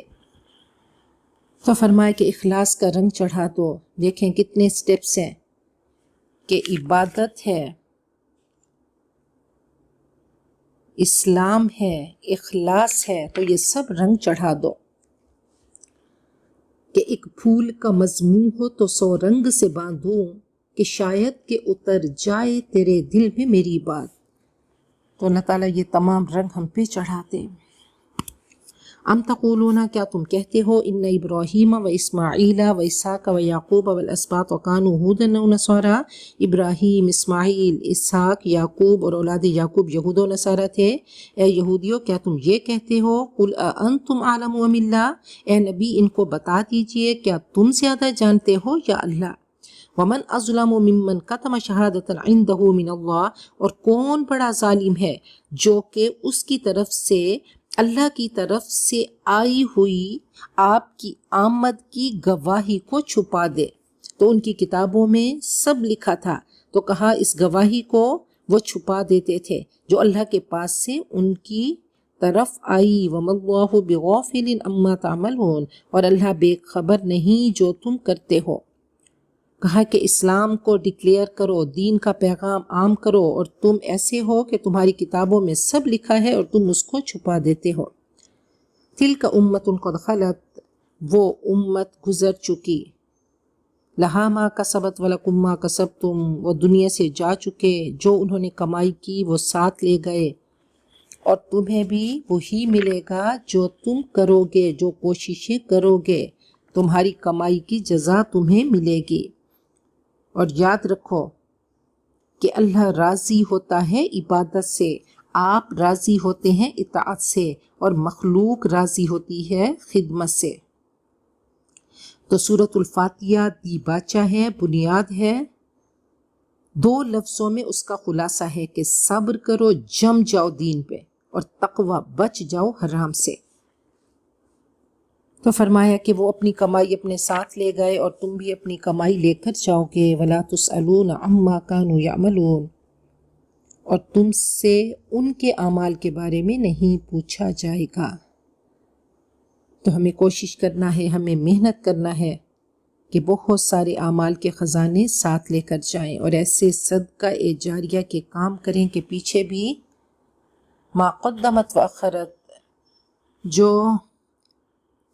تو فرمائے کہ اخلاص کا رنگ چڑھا دو. دیکھیں کتنے سٹیپس ہیں کہ عبادت ہے، اسلام ہے، اخلاص ہے، تو یہ سب رنگ چڑھا دو. کہ ایک پھول کا مضمون ہو تو 100 رنگ سے باندھوں، کہ شاید کہ اتر جائے تیرے دل میں میری بات. تو اللہ تعالیٰ یہ تمام رنگ ہم پہ چڑھاتے. ام تقولون، کیا تم کہتے ہو، ان ابراہیم و اسماعیل و اسحاق و یعقوب والاسباط وکانوا ھودا و نصارا، ابراہیم، اسماعیل، اسحاق، یعقوب اور اولاد یعقوب یہود و نصارہ تھے. اے یہودیوں کیا تم یہ کہتے ہو، قل اانتم اعلم ام اللہ، اے نبی ان کو بتا دیجئے کیا تم زیادہ جانتے ہو یا اللہ. ومن اظلم ممن کتم شہادۃ عندہ من اللہ، اور کون بڑا ظالم ہے جو کہ اس کی طرف سے، اللہ کی طرف سے آئی ہوئی آپ کی آمد کی گواہی کو چھپا دے. تو ان کی کتابوں میں سب لکھا تھا، تو کہا اس گواہی کو وہ چھپا دیتے تھے جو اللہ کے پاس سے ان کی طرف آئی. وَمَا اللَّهُ بِغَافِلٍ عَمَّا تَعْمَلُونَ، اور اللہ بے خبر نہیں جو تم کرتے ہو. کہا کہ اسلام کو ڈکلیئر کرو، دین کا پیغام عام کرو، اور تم ایسے ہو کہ تمہاری کتابوں میں سب لکھا ہے اور تم اس کو چھپا دیتے ہو. تِلْکَ أُمَّةٌ قَدْ خَلَتْ، وہ امت گزر چکی. لہا ما کسبت وَلَكُمْ مَا کسبتم، وہ دنیا سے جا چکے، جو انہوں نے کمائی کی وہ ساتھ لے گئے، اور تمہیں بھی وہی ملے گا جو تم کرو گے، جو کوششیں کرو گے، تمہاری کمائی کی جزا تمہیں ملے گی. اور یاد رکھو کہ اللہ راضی ہوتا ہے عبادت سے، آپ راضی ہوتے ہیں اطاعت سے، اور مخلوق راضی ہوتی ہے خدمت سے. تو سورۃ الفاتحہ دی باچہ ہے، بنیاد ہے. 2 لفظوں میں اس کا خلاصہ ہے کہ صبر کرو، جم جاؤ دین پہ، اور تقوی، بچ جاؤ حرام سے. تو فرمایا کہ وہ اپنی کمائی اپنے ساتھ لے گئے اور تم بھی اپنی کمائی لے کر جاؤ گے. وَلَا تُسْأَلُونَ عَمَّا كَانُوا يَعْمَلُونَ، اور تم سے ان کے اعمال کے بارے میں نہیں پوچھا جائے گا۔ تو ہمیں کوشش کرنا ہے، ہمیں محنت کرنا ہے کہ بہت سارے اعمال کے خزانے ساتھ لے کر جائیں اور ایسے صدقہ جاریہ کے کام کریں کہ پیچھے بھی ما قدمت و اخرت جو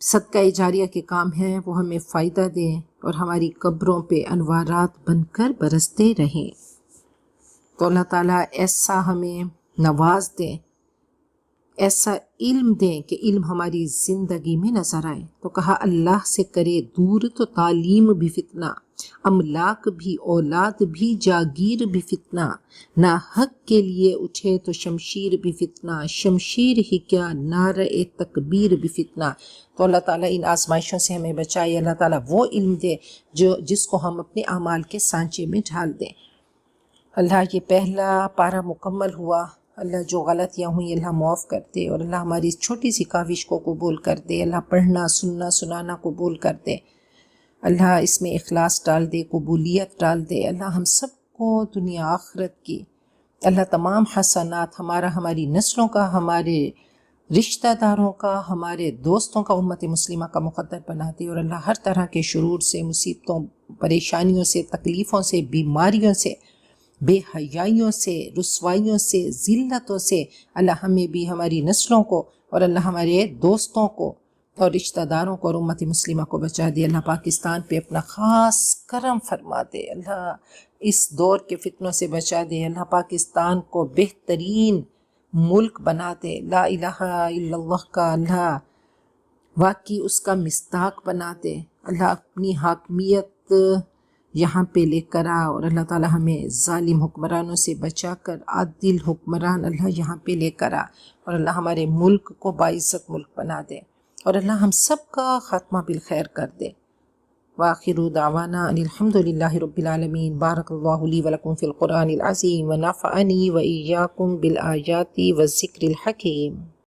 صدقہ جاریہ کے کام ہیں وہ ہمیں فائدہ دیں اور ہماری قبروں پہ انوارات بن کر برستے رہیں۔ تو اللہ تعالیٰ ایسا ہمیں نواز دیں، ایسا علم دیں کہ علم ہماری زندگی میں نظر آئے۔ تو کہا اللہ سے کرے دور تو تعلیم بھی فتنہ، املاک بھی اولاد بھی جاگیر بھی فتنہ، نہ حق کے لیے اٹھے تو شمشیر بھی فتنہ، شمشیر ہی کیا نعرہ تکبیر بھی فتنہ۔ تو اللہ تعالیٰ ان آزمائشوں سے ہمیں بچائے، اللہ تعالیٰ وہ علم دے جس کو ہم اپنے اعمال کے سانچے میں ڈھال دیں۔ اللہ یہ پہلا پارہ مکمل ہوا، اللہ جو غلطیاں ہوئیں اللہ معاف کر دے، اور اللہ ہماری اس چھوٹی سی کاوش کو قبول کر دے، اللہ پڑھنا سننا سنانا قبول کر دے، اللہ اس میں اخلاص ڈال دے، قبولیت ڈال دے، اللہ ہم سب کو دنیا آخرت کی اللہ تمام حسنات ہمارا، ہماری نسلوں کا، ہمارے رشتہ داروں کا، ہمارے دوستوں کا، امت مسلمہ کا مقدر بنا دے، اور اللہ ہر طرح کے شرور سے، مصیبتوں، پریشانیوں سے، تکلیفوں سے، بیماریوں سے، بے حیائیوں سے، رسوائیوں سے، ذلتوں سے اللہ ہمیں بھی، ہماری نسلوں کو، اور اللہ ہمارے دوستوں کو اور رشتہ داروں کو اور امت مسلمہ کو بچا دے۔ اللہ پاکستان پہ اپنا خاص کرم فرما دے، اللہ اس دور کے فتنوں سے بچا دے، اللہ پاکستان کو بہترین ملک بنا دے، لا الہ الا اللہ کا اللہ واقعی اس کا مصداق بنا دے، اللہ اپنی حاکمیت یہاں پہ لے کر آ، اور اللہ تعالی ہمیں ظالم حکمرانوں سے بچا کر عادل حکمران اللہ یہاں پہ لے کر آ، اور اللہ ہمارے ملک کو باعزت ملک بنا دے، اور اللہ ہم سب کا خاتمہ بالخیر کر دے۔ وآخر دعوانا ان الحمد للہ رب العالمین۔ بارک اللہ لی ولکم فی القرآن العظیم ونفعنی وإیاکم بالآیات والذکر الحکیم۔